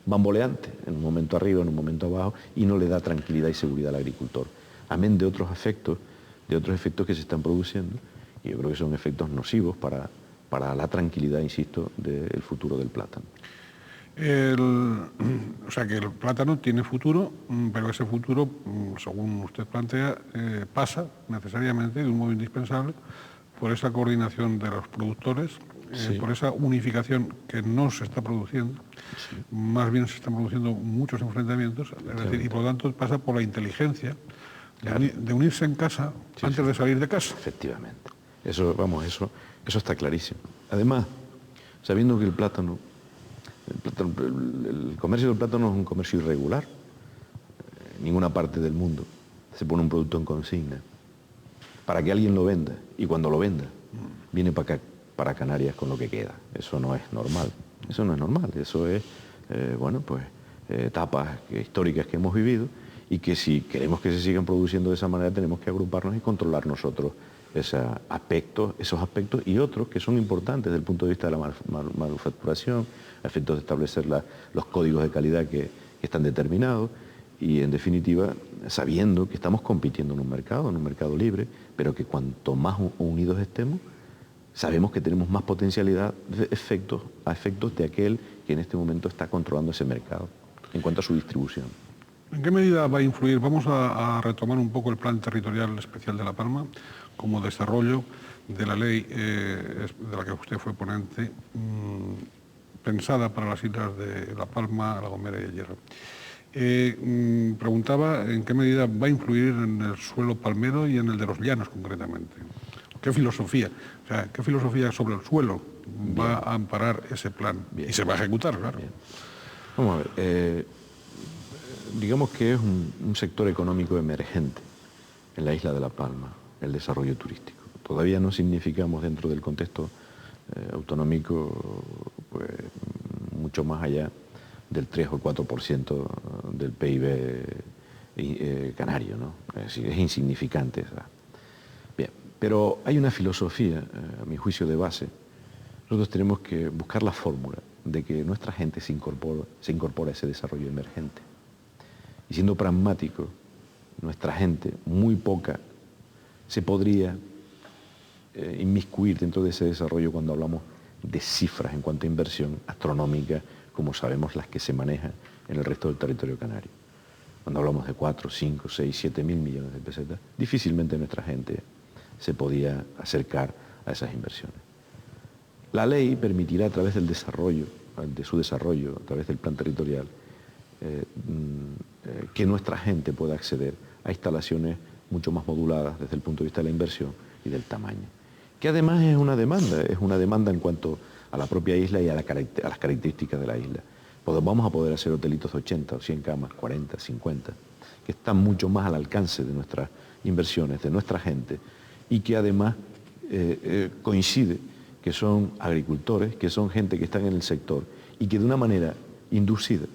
bamboleante, en un momento arriba, en un momento abajo, y no le da tranquilidad y seguridad al agricultor. Amén de otros efectos que se están produciendo, y yo creo que son efectos nocivos para la tranquilidad, insisto, del futuro del plátano. O sea que el plátano tiene futuro, pero ese futuro, según usted plantea, pasa necesariamente de un modo indispensable por esa coordinación de los productores, por esa unificación que no se está produciendo, más bien se están produciendo muchos enfrentamientos, es decir, y por lo tanto pasa por la inteligencia de unirse en casa antes de salir de casa. Efectivamente. Eso está clarísimo. Además, sabiendo que el comercio del plátano es un comercio irregular, en ninguna parte del mundo se pone un producto en consigna para que alguien lo venda, y cuando lo venda viene para acá, para Canarias, con lo que queda. Eso no es normal. Eso es etapas históricas que hemos vivido, y que si queremos que se sigan produciendo de esa manera tenemos que agruparnos y controlar nosotros esos aspectos y otros que son importantes desde el punto de vista de la manufacturación, a efectos de establecer los códigos de calidad que están determinados, y en definitiva sabiendo que estamos compitiendo en un mercado libre, pero que cuanto más unidos estemos, sabemos que tenemos más potencialidad a efectos de aquel que en este momento está controlando ese mercado en cuanto a su distribución. ¿En qué medida va a influir? Vamos a retomar un poco el Plan Territorial Especial de La Palma como desarrollo de la ley de la que usted fue ponente, pensada para las islas de La Palma, La Gomera y El Hierro. Preguntaba en qué medida va a influir en el suelo palmero y en el de los llanos concretamente. ¿Qué filosofía sobre el suelo va a amparar ese plan? Y se va a ejecutar, claro. Bien. Vamos a ver. Digamos que es un sector económico emergente en la isla de La Palma, el desarrollo turístico. Todavía no significamos dentro del contexto autonómico pues, mucho más allá del 3 o 4% del PIB canario, ¿no? Es decir, es insignificante. ¿Sabes? Bien, pero hay una filosofía, a mi juicio, de base. Nosotros tenemos que buscar la fórmula de que nuestra gente se incorpore a ese desarrollo emergente. Y siendo pragmático, nuestra gente, muy poca, se podría inmiscuir dentro de ese desarrollo cuando hablamos de cifras en cuanto a inversión astronómica, como sabemos las que se manejan en el resto del territorio canario. Cuando hablamos de 4, 5, 6, 7 mil millones de pesetas, difícilmente nuestra gente se podía acercar a esas inversiones. La ley permitirá a través del desarrollo, de su desarrollo, a través del plan territorial, que nuestra gente pueda acceder a instalaciones mucho más moduladas desde el punto de vista de la inversión y del tamaño. Que además es una demanda en cuanto a la propia isla y a las características de la isla. Vamos a poder hacer hotelitos de 80 o 100 camas, 40, 50, que están mucho más al alcance de nuestras inversiones, de nuestra gente, y que además coincide que son agricultores, que son gente que están en el sector, y que de una manera inducida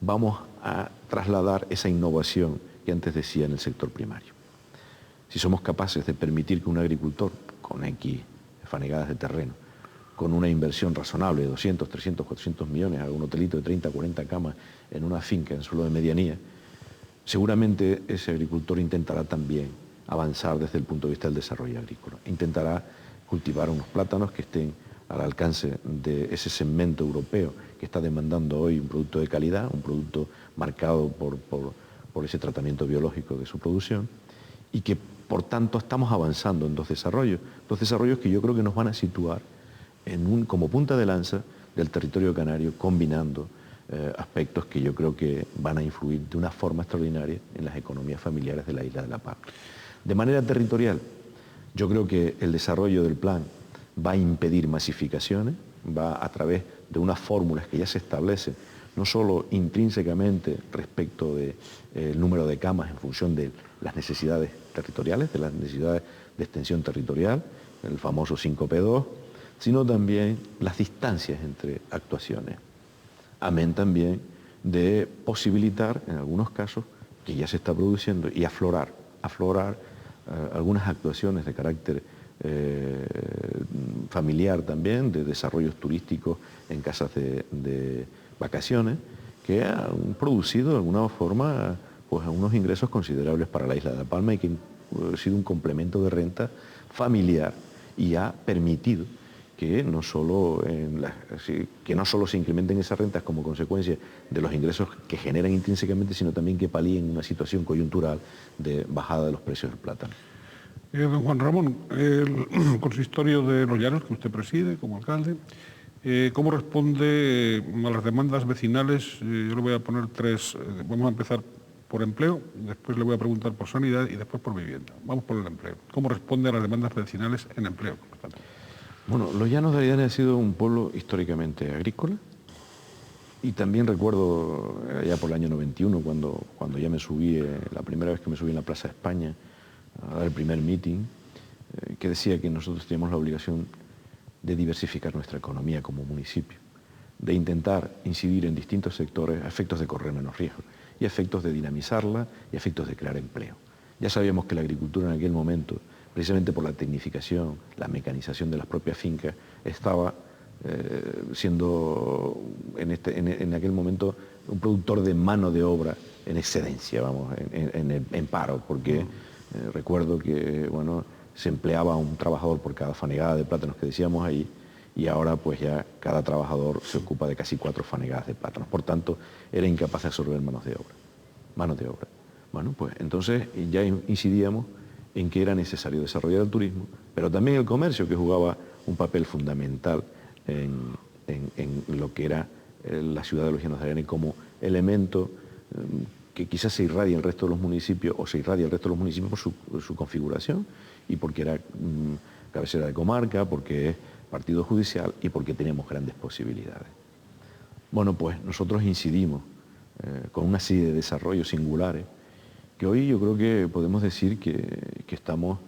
vamos a trasladar esa innovación que antes decía en el sector primario. Si somos capaces de permitir que un agricultor con X fanegadas de terreno, con una inversión razonable de 200, 300, 400 millones, haga un hotelito de 30, 40 camas en una finca en suelo de medianía, seguramente ese agricultor intentará también avanzar desde el punto de vista del desarrollo agrícola. Intentará cultivar unos plátanos que estén al alcance de ese segmento europeo que está demandando hoy un producto de calidad, un producto marcado por ese tratamiento biológico de su producción, y que por tanto estamos avanzando en dos desarrollos que yo creo que nos van a situar como punta de lanza del territorio canario, combinando aspectos que yo creo que van a influir de una forma extraordinaria en las economías familiares de la isla de La Palma. De manera territorial, yo creo que el desarrollo del plan va a impedir masificaciones, va a través de unas fórmulas que ya se establecen, no solo intrínsecamente respecto del número de camas en función de las necesidades territoriales, de las necesidades de extensión territorial, el famoso 5P2, sino también las distancias entre actuaciones. Amén también de posibilitar, en algunos casos, que ya se está produciendo, y aflorar algunas actuaciones de carácter familiar también, de desarrollos turísticos en casas de vacaciones, que han producido de alguna forma pues, unos ingresos considerables para la isla de La Palma y que ha sido un complemento de renta familiar y ha permitido que no solo se incrementen esas rentas como consecuencia de los ingresos que generan intrínsecamente, sino también que palíen una situación coyuntural de bajada de los precios del plátano. Don Juan Ramón, el consistorio de Los Llanos, que usted preside como alcalde, ¿cómo responde a las demandas vecinales? Yo le voy a poner tres. Vamos a empezar por empleo, después le voy a preguntar por sanidad y después por vivienda. Vamos por el empleo. ¿Cómo responde a las demandas vecinales en empleo? Bueno, Los Llanos de Aridane ha sido un pueblo históricamente agrícola y también recuerdo allá por el año 91 cuando ya me subí, la primera vez que me subí en la Plaza de España a dar el primer meeting, que decía que nosotros teníamos la obligación de diversificar nuestra economía como municipio, de intentar incidir en distintos sectores a efectos de correr menos riesgo y a efectos de dinamizarla y a efectos de crear empleo. Ya sabíamos que la agricultura en aquel momento, precisamente por la tecnificación, la mecanización de las propias fincas, estaba siendo en aquel momento un productor de mano de obra en excedencia, vamos, en paro, porque recuerdo que bueno, se empleaba un trabajador por cada fanegas de plátanos que decíamos ahí, y ahora pues ya cada trabajador se ocupa de casi 4 fanegas de plátanos. Por tanto, era incapaz de absorber manos de obra. Bueno, pues entonces ya incidíamos en que era necesario desarrollar el turismo, pero también el comercio, que jugaba un papel fundamental en lo que era la ciudad de Los Llanos de Aridane como elemento que quizás se irradia el resto de los municipios, o se irradia el resto de los municipios por su configuración, y porque era cabecera de comarca, porque es partido judicial y porque tenemos grandes posibilidades. Bueno, pues nosotros incidimos con una serie de desarrollos singulares que hoy yo creo que podemos decir que estamos,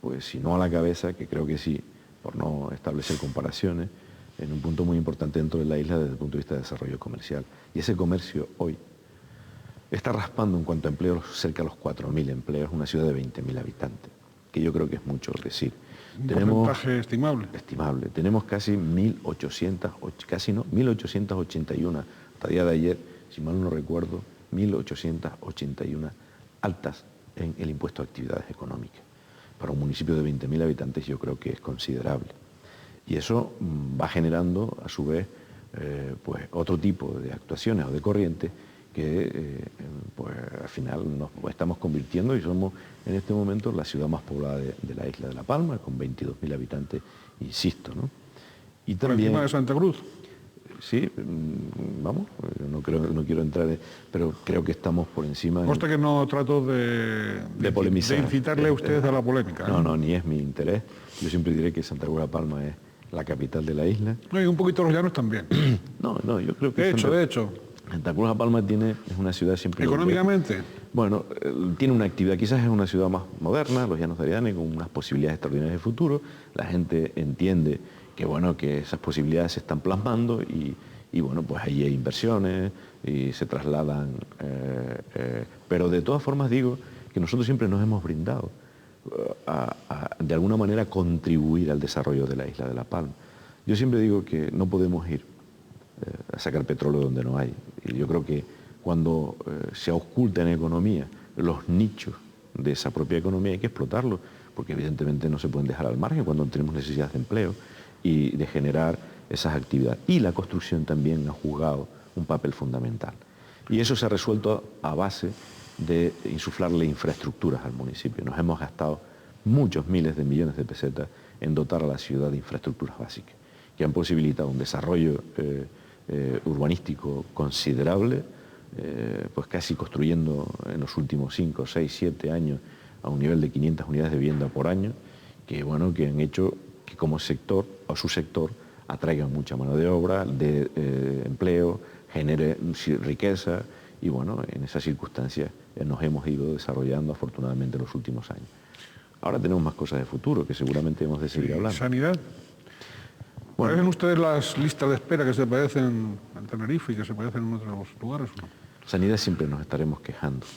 pues si no a la cabeza, que creo que sí, por no establecer comparaciones, en un punto muy importante dentro de la isla desde el punto de vista de desarrollo comercial. Y ese comercio hoy está raspando en cuanto a empleos cerca de los 4.000 empleos, una ciudad de 20.000 habitantes, que yo creo que es mucho decir. Un porcentaje estimable. Estimable. Tenemos casi 1.881, hasta el día de ayer, si mal no recuerdo, 1.881 altas en el impuesto a actividades económicas. Para un municipio de 20.000 habitantes yo creo que es considerable. Y eso va generando, a su vez, pues otro tipo de actuaciones o de corrientes que pues al final nos estamos convirtiendo y somos en este momento la ciudad más poblada de la isla de La Palma, con 22.000 habitantes, insisto, ¿no? Y también, ¿por encima de Santa Cruz? Sí, vamos, no quiero entrar, pero creo que estamos por encima. Consta que no trato de polemizar, de incitarle a ustedes a la polémica. No, ni es mi interés. Yo siempre diré que Santa Cruz de La Palma es la capital de la isla. No, y un poquito Los Llanos también. No, yo creo que... De hecho. Santa Cruz de La Palma es una ciudad siempre... ¿Económicamente? Bueno, tiene una actividad, quizás es una ciudad más moderna, Los Llanos de Aridane, con unas posibilidades extraordinarias de futuro. La gente entiende que, bueno, que esas posibilidades se están plasmando y bueno, pues ahí hay inversiones y se trasladan. Pero de todas formas digo que nosotros siempre nos hemos brindado de alguna manera contribuir al desarrollo de la isla de La Palma. Yo siempre digo que no podemos ir a sacar petróleo donde no hay. Y yo creo que cuando se oculta en economía los nichos de esa propia economía, hay que explotarlo, porque evidentemente no se pueden dejar al margen cuando tenemos necesidad de empleo y de generar esas actividades. Y la construcción también ha jugado un papel fundamental. Y eso se ha resuelto a base de insuflarle infraestructuras al municipio. Nos hemos gastado muchos miles de millones de pesetas en dotar a la ciudad de infraestructuras básicas, que han posibilitado un desarrollo urbanístico considerable, pues casi construyendo en los últimos 5, 6, 7 años a un nivel de 500 unidades de vivienda por año, que, bueno, que han hecho que como sector o su sector atraigan mucha mano de obra, de empleo, genere riqueza y, bueno, en esas circunstancias nos hemos ido desarrollando afortunadamente en los últimos años. Ahora tenemos más cosas de futuro que seguramente hemos de seguir hablando. ¿Sanidad? Bueno, ¿Parecen ustedes las listas de espera que se parecen en Tenerife y que se parecen en otros lugares? ¿No? Sanidad siempre nos estaremos quejando.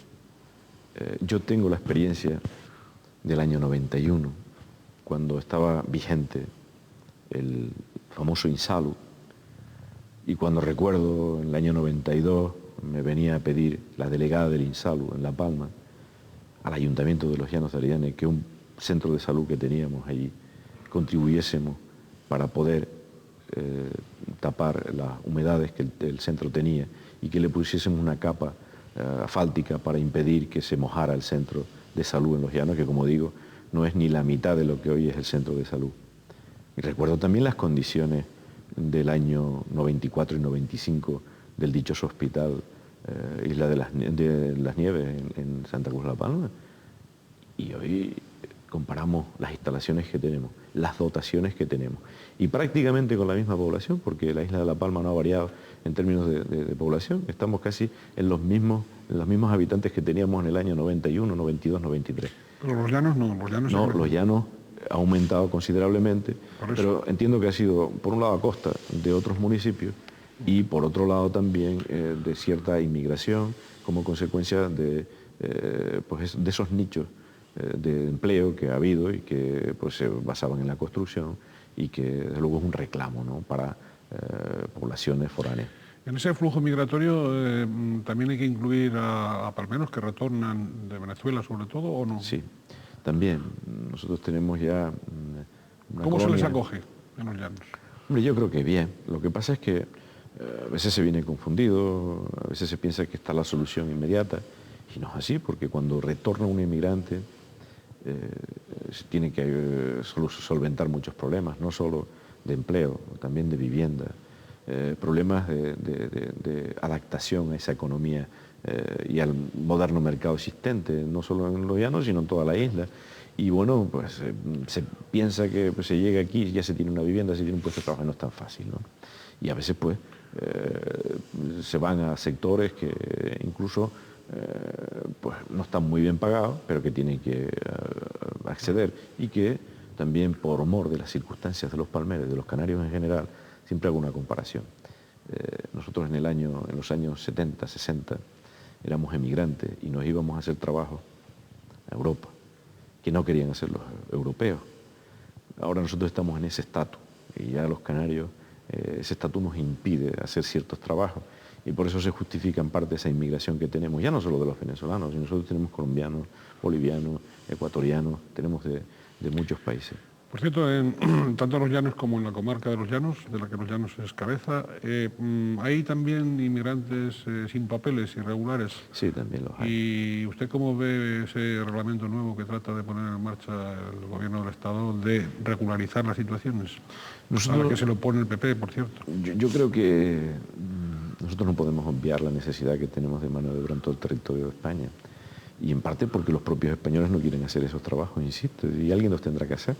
Yo tengo la experiencia del año 91, cuando estaba vigente el famoso Insalud, y cuando recuerdo en el año 92 me venía a pedir la delegada del Insalud en La Palma al Ayuntamiento de los Llanos de Ariane que un centro de salud que teníamos allí contribuyésemos para poder tapar las humedades que el centro tenía y que le pusiésemos una capa asfáltica para impedir que se mojara el centro de salud en los Llanos, que, como digo, no es ni la mitad de lo que hoy es el centro de salud. Y recuerdo también las condiciones del año 94 y 95 del dichoso hospital Isla de las Nieves en Santa Cruz de La Palma. Y hoy comparamos las instalaciones que tenemos, las dotaciones que tenemos, y prácticamente con la misma población, porque la isla de La Palma no ha variado en términos de población. Estamos casi en los mismos habitantes que teníamos en el año 91, 92, 93. Pero los llanos no, los llanos... No, los llanos ha aumentado considerablemente, pero entiendo que ha sido, por un lado, a costa de otros municipios y, por otro lado, también de cierta inmigración como consecuencia de esos nichos de empleo que ha habido y que pues, se basaban en la construcción y que, desde luego, es un reclamo, ¿no?, para poblaciones foráneas. En ese flujo migratorio también hay que incluir a palmeros que retornan de Venezuela, sobre todo, ¿o no? Sí, también. Nosotros tenemos ya una ¿Cómo colonia. se les acoge en los llanos? Hombre, yo creo que bien. Lo que pasa es que a veces se viene confundido, a veces se piensa que está la solución inmediata, y no es así, porque cuando retorna un inmigrante se tiene que solventar muchos problemas, no solo de empleo, también de vivienda, problemas de adaptación a esa economía y al moderno mercado existente, no solo en los llanos, sino en toda la isla. Y bueno, pues se piensa que pues, se llega aquí, ya se tiene una vivienda, se tiene un puesto de trabajo, y no es tan fácil, ¿no? Y a veces pues se van a sectores que incluso pues no están muy bien pagados, pero que tienen que acceder, y que también, por mor de las circunstancias de los palmeros, de los canarios en general, siempre hago una comparación. Nosotros en los años 70, 60, éramos emigrantes y nos íbamos a hacer trabajo a Europa, que no querían hacer los europeos. Ahora nosotros estamos en ese estatus, y ya los canarios, ese estatus nos impide hacer ciertos trabajos, y por eso se justifica en parte esa inmigración que tenemos, ya no solo de los venezolanos, sino nosotros tenemos colombianos, bolivianos, ecuatorianos, tenemos de muchos países. Por cierto, tanto en los llanos como en la comarca de los llanos, de la que los llanos es cabeza, ¿hay también inmigrantes sin papeles, irregulares? Sí, también los hay. ¿Y usted cómo ve ese reglamento nuevo que trata de poner en marcha el Gobierno del Estado de regularizar las situaciones? A la que se lo pone el PP, por cierto. Yo creo que nosotros no podemos obviar la necesidad que tenemos de mano de obra en todo el territorio de España. Y en parte porque los propios españoles no quieren hacer esos trabajos, insisto, y alguien los tendrá que hacer.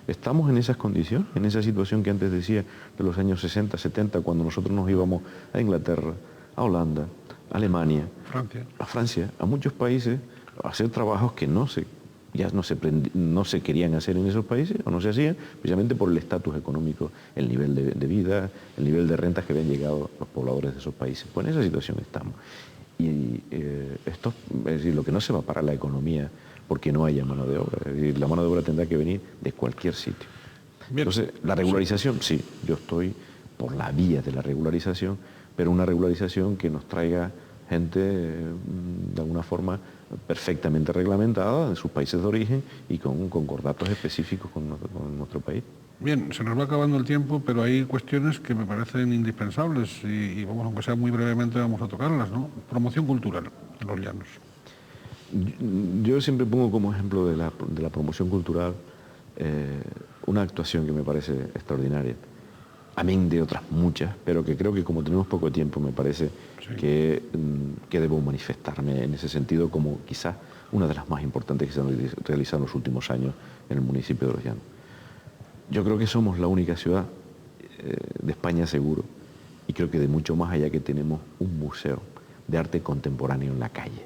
Estamos en esas condiciones, en esa situación que antes decía de los años 60, 70, cuando nosotros nos íbamos a Inglaterra, a Holanda, a Alemania, a Francia, a muchos países, a hacer trabajos que no se querían hacer en esos países, o no se hacían, precisamente por el estatus económico, el nivel de vida, el nivel de rentas que habían llegado los pobladores de esos países. Pues en esa situación estamos. Y esto, es decir, lo que no se va a parar la economía porque no haya mano de obra. Es decir, la mano de obra tendrá que venir de cualquier sitio. Bien. Entonces, la regularización, sí, yo estoy por la vía de la regularización, pero una regularización que nos traiga gente de alguna forma perfectamente reglamentada en sus países de origen y con concordatos específicos con nuestro país. Bien, se nos va acabando el tiempo, pero hay cuestiones que me parecen indispensables y vamos, aunque sea muy brevemente, vamos a tocarlas, ¿no? Promoción cultural en los llanos. Yo siempre pongo como ejemplo de la promoción cultural una actuación que me parece extraordinaria, amén de otras muchas, pero que creo que como tenemos poco tiempo me parece Sí. que debo manifestarme en ese sentido como quizás una de las más importantes que se han realizado en los últimos años en el municipio de Los Llanos. Yo creo que somos la única ciudad de España seguro, y creo que de mucho más allá, que tenemos un museo de arte contemporáneo en la calle,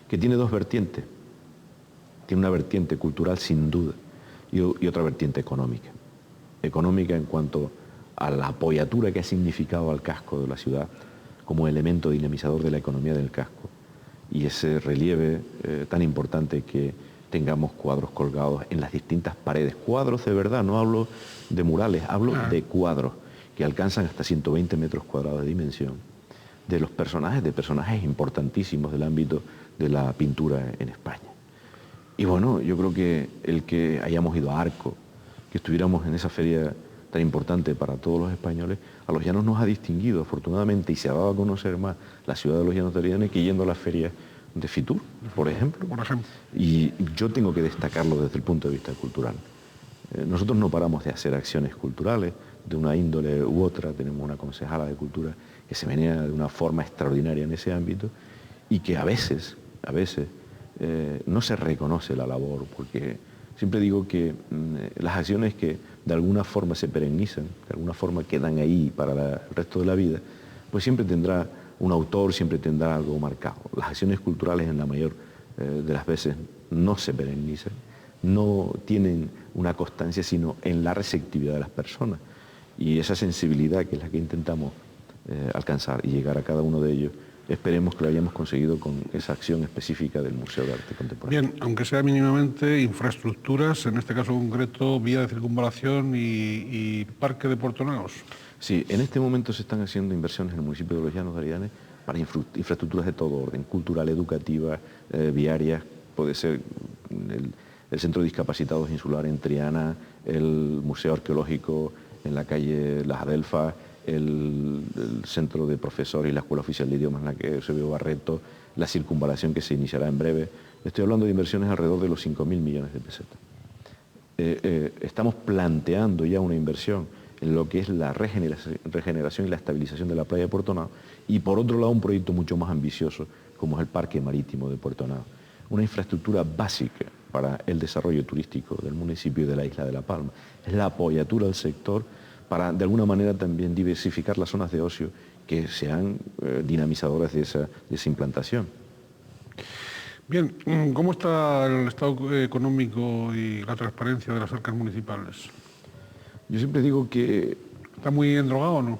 que tiene dos vertientes. Tiene una vertiente cultural sin duda y otra vertiente económica. Económica en cuanto a la apoyatura que ha significado al casco de la ciudad como elemento dinamizador de la economía del casco, y ese relieve tan importante que tengamos cuadros colgados en las distintas paredes. Cuadros de verdad, no hablo de murales, hablo de cuadros que alcanzan hasta 120 metros cuadrados de dimensión, de personajes importantísimos del ámbito de la pintura en España. Y bueno, yo creo que el que hayamos ido a Arco, que estuviéramos en esa feria tan importante para todos los españoles, a Los Llanos nos ha distinguido afortunadamente, y se ha dado a conocer más la ciudad de Los Llanos de Arrianes que yendo a las ferias de Fitur, por ejemplo. Y yo tengo que destacarlo desde el punto de vista cultural. Nosotros no paramos de hacer acciones culturales de una índole u otra. Tenemos una concejala de cultura que se menea de una forma extraordinaria en ese ámbito, y que a veces no se reconoce la labor, porque siempre digo que las acciones que de alguna forma se perennizan, de alguna forma quedan ahí para el resto de la vida, pues siempre tendrá un autor, siempre tendrá algo marcado. Las acciones culturales en la mayor de las veces no se perennizan, no tienen una constancia, sino en la receptividad de las personas. Y esa sensibilidad, que es la que intentamos alcanzar y llegar a cada uno de ellos, esperemos que lo hayamos conseguido con esa acción específica del Museo de Arte Contemporáneo. Bien, aunque sea mínimamente, infraestructuras, en este caso concreto, vía de circunvalación y parque de Puerto Naos. Sí, en este momento se están haciendo inversiones en el municipio de Los Llanos de Arrianes para infraestructuras de todo orden, cultural, educativa, viarias. Puede ser el Centro de Discapacitados Insular en Triana, el Museo Arqueológico en la calle Las Adelfas, el Centro de Profesores y la Escuela Oficial de Idiomas en la que Eusebio Barreto, la circunvalación que se iniciará en breve. Estoy hablando de inversiones alrededor de los 5.000 millones de pesetas. Estamos planteando ya una inversión en lo que es la regeneración y la estabilización de la playa de Puerto Naos, y por otro lado un proyecto mucho más ambicioso como es el Parque Marítimo de Puerto Naos, una infraestructura básica para el desarrollo turístico del municipio y de la isla de La Palma. Es la apoyatura al sector para de alguna manera también diversificar las zonas de ocio que sean dinamizadoras de esa implantación. Bien, ¿cómo está el estado económico y la transparencia de las arcas municipales? Yo siempre digo que... ¿Está muy endrogado o no?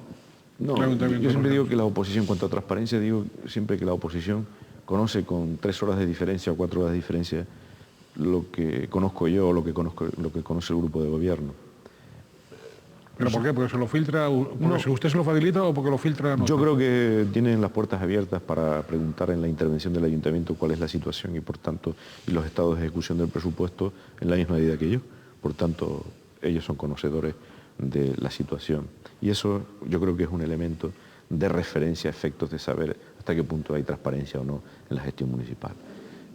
No, yo siempre digo que la oposición, en cuanto a transparencia, digo siempre que la oposición conoce con 3 horas de diferencia o 4 horas de diferencia lo que conozco yo o lo que conoce el grupo de gobierno. ¿Pero por qué? ¿Porque se lo filtra, porque usted se lo facilita o porque lo filtra? Yo creo que tienen las puertas abiertas para preguntar en la intervención del ayuntamiento cuál es la situación y, por tanto, y los estados de ejecución del presupuesto en la misma medida que yo. Por tanto, ellos son conocedores de la situación. Y eso yo creo que es un elemento de referencia a efectos de saber hasta qué punto hay transparencia o no en la gestión municipal.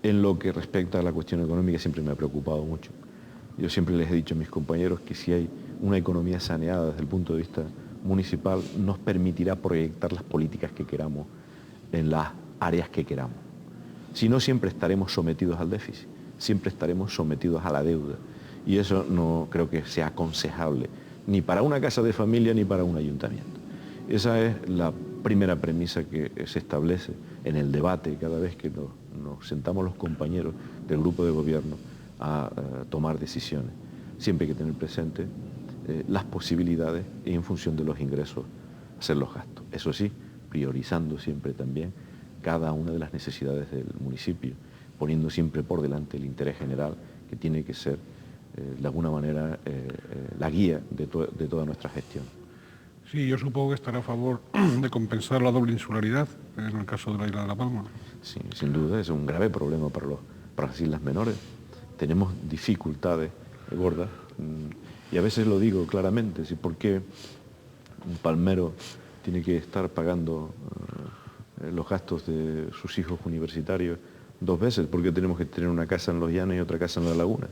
En lo que respecta a la cuestión económica siempre me ha preocupado mucho. Yo siempre les he dicho a mis compañeros que si hay una economía saneada desde el punto de vista municipal, nos permitirá proyectar las políticas que queramos en las áreas que queramos. Si no, siempre estaremos sometidos al déficit, siempre estaremos sometidos a la deuda. Y eso no creo que sea aconsejable, ni para una casa de familia ni para un ayuntamiento. Esa es la primera premisa que se establece en el debate cada vez que nos sentamos los compañeros del grupo de gobierno a tomar decisiones. Siempre hay que tener presente las posibilidades y en función de los ingresos hacer los gastos. Eso sí, priorizando siempre también cada una de las necesidades del municipio, poniendo siempre por delante el interés general, que tiene que ser de alguna manera la guía de toda nuestra gestión. Sí, yo supongo que estará a favor de compensar la doble insularidad en el caso de la isla de La Palma. Sí, sin duda es un grave problema para las islas menores. Tenemos dificultades gordas y a veces lo digo claramente, ¿sí? ¿Por qué un palmero tiene que estar pagando los gastos de sus hijos universitarios 2 veces? Porque tenemos que tener una casa en Los Llanos y otra casa en La Laguna.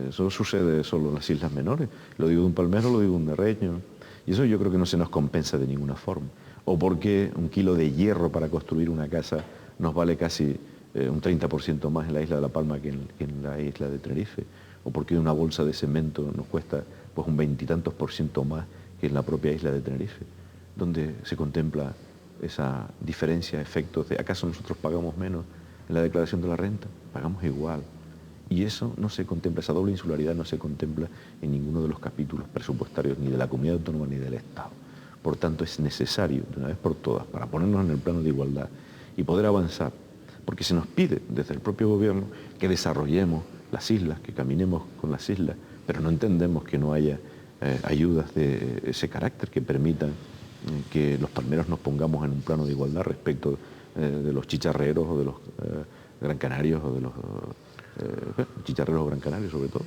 Eso sucede solo en las islas menores. Lo digo de un palmero, lo digo de un derreño. Y eso yo creo que no se nos compensa de ninguna forma. O porque un kilo de hierro para construir una casa nos vale casi un 30% más en la isla de La Palma que en la isla de Tenerife. O porque una bolsa de cemento nos cuesta pues un 20 y tantos % más que en la propia isla de Tenerife. Donde se contempla esa diferencia, efectos de ¿acaso nosotros pagamos menos en la declaración de la renta? Pagamos igual. Y eso no se contempla, esa doble insularidad no se contempla en ninguno de los capítulos presupuestarios ni de la comunidad autónoma ni del Estado. Por tanto, es necesario, de una vez por todas, para ponernos en el plano de igualdad y poder avanzar, porque se nos pide desde el propio gobierno que desarrollemos las islas, que caminemos con las islas, pero no entendemos que no haya ayudas de ese carácter que permitan que los palmeros nos pongamos en un plano de igualdad respecto de los chicharreros o de los gran canarios o de los chicharreros o gran canarios sobre todo.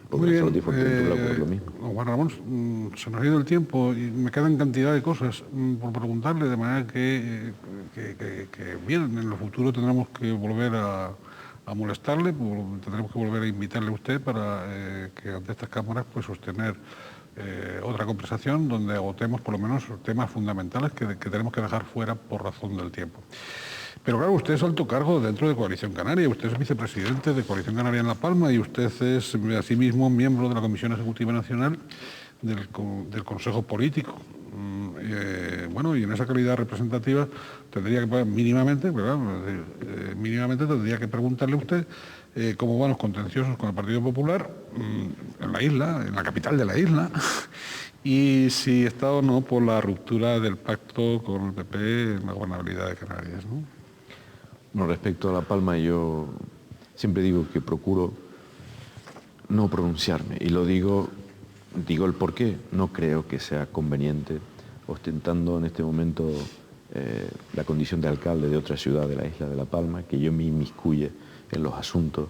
Porque Muy bien, ocurre lo mismo. Juan Ramón, se nos ha ido el tiempo y me quedan cantidad de cosas por preguntarle, de manera que bien, en el futuro tendremos que volver a molestarle, tendremos que volver a invitarle a usted para que ante estas cámaras pues sostener otra conversación donde agotemos por lo menos temas fundamentales que tenemos que dejar fuera por razón del tiempo. Pero claro, usted es alto cargo dentro de Coalición Canaria, usted es vicepresidente de Coalición Canaria en La Palma y usted es asimismo miembro de la Comisión Ejecutiva Nacional del Consejo Político. Bueno, y en esa calidad representativa tendría que, mínimamente tendría que preguntarle a usted cómo van los contenciosos con el Partido Popular en la isla, en la capital de la isla, y si está o no por la ruptura del pacto con el PP en la gobernabilidad de Canarias, ¿no? Bueno, respecto a La Palma, yo siempre digo que procuro no pronunciarme y lo digo el por qué. No creo que sea conveniente, ostentando en este momento la condición de alcalde de otra ciudad de la isla de La Palma, que yo me inmiscuye en los asuntos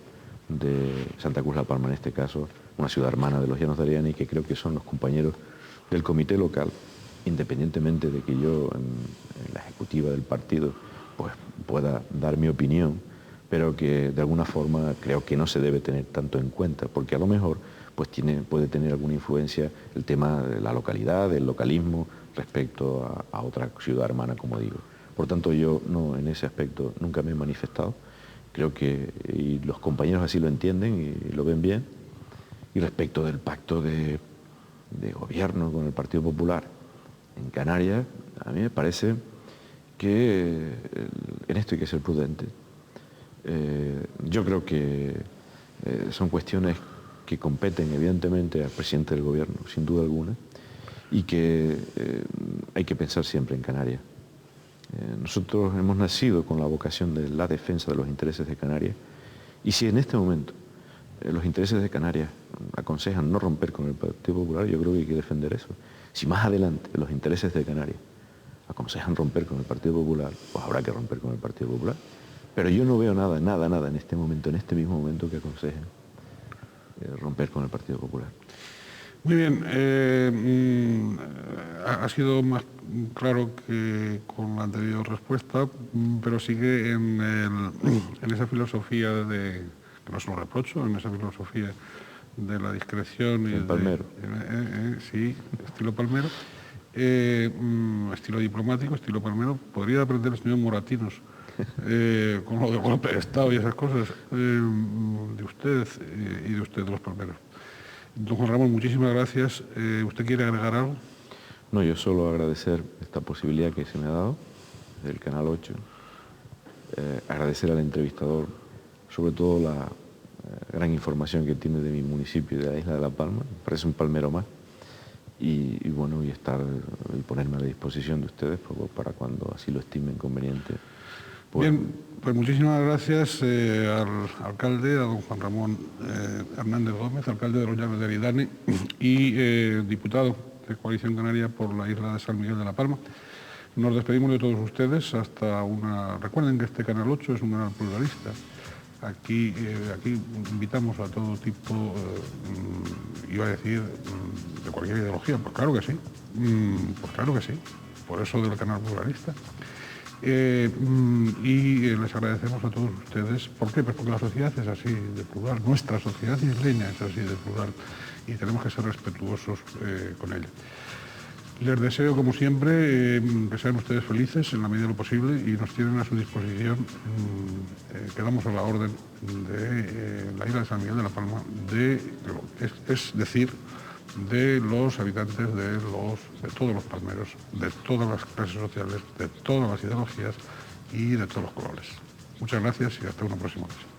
de Santa Cruz La Palma, en este caso, una ciudad hermana de los Llanos de Ariana y que creo que son los compañeros del comité local, independientemente de que yo en la ejecutiva del partido pues pueda dar mi opinión, pero que de alguna forma creo que no se debe tener tanto en cuenta, porque a lo mejor pues puede tener alguna influencia el tema de la localidad, del localismo respecto a otra ciudad hermana, como digo. Por tanto, yo no, en ese aspecto nunca me he manifestado. Creo que y los compañeros así lo entienden y lo ven bien. Y respecto del pacto de gobierno con el Partido Popular en Canarias, a mí me parece que en esto hay que ser prudente. Yo creo que son cuestiones que competen evidentemente al presidente del gobierno, sin duda alguna, y que hay que pensar siempre en Canarias. Nosotros hemos nacido con la vocación de la defensa de los intereses de Canarias, y si en este momento los intereses de Canarias aconsejan no romper con el Partido Popular, yo creo que hay que defender eso. Si más adelante los intereses de Canarias aconsejan romper con el Partido Popular, pues habrá que romper con el Partido Popular. Pero yo no veo nada en este momento, en este mismo momento, que aconsejen romper con el Partido Popular. Muy bien, ha sido más claro que con la anterior respuesta, pero sigue en esa filosofía que no se lo reprocho, en esa filosofía de la discreción y el palmero. Sí, estilo palmero, estilo diplomático, estilo palmero. Podría aprender el señor Moratinos con lo de golpe de Estado y esas cosas de usted y de usted, de los palmeros. Don Juan Ramón, muchísimas gracias. ¿Usted quiere agregar algo? No, yo solo agradecer esta posibilidad que se me ha dado del Canal 8, agradecer al entrevistador, sobre todo la gran información que tiene de mi municipio y de la isla de La Palma, me parece un palmero más, y bueno, y ponerme a la disposición de ustedes para cuando así lo estimen conveniente. Bien, pues muchísimas gracias al alcalde, a don Juan Ramón Hernández Gómez, alcalde de los Llanos de Aridane y diputado de Coalición Canaria por la isla de San Miguel de la Palma. Nos despedimos de todos ustedes hasta una... Recuerden que este Canal 8 es un canal pluralista. Aquí invitamos a todo tipo, iba a decir, de cualquier ideología. Pues claro que sí, por eso del canal pluralista. Y les agradecemos a todos ustedes. ¿Por qué? Pues porque la sociedad es así de plural, nuestra sociedad isleña es así de plural y tenemos que ser respetuosos con ella. Les deseo, como siempre, que sean ustedes felices en la medida de lo posible y nos tienen a su disposición, quedamos a la orden de la isla de San Miguel de la Palma, es decir, de los habitantes de todos los palmeros, de todas las clases sociales, de todas las ideologías y de todos los colores. Muchas gracias y hasta una próxima vez.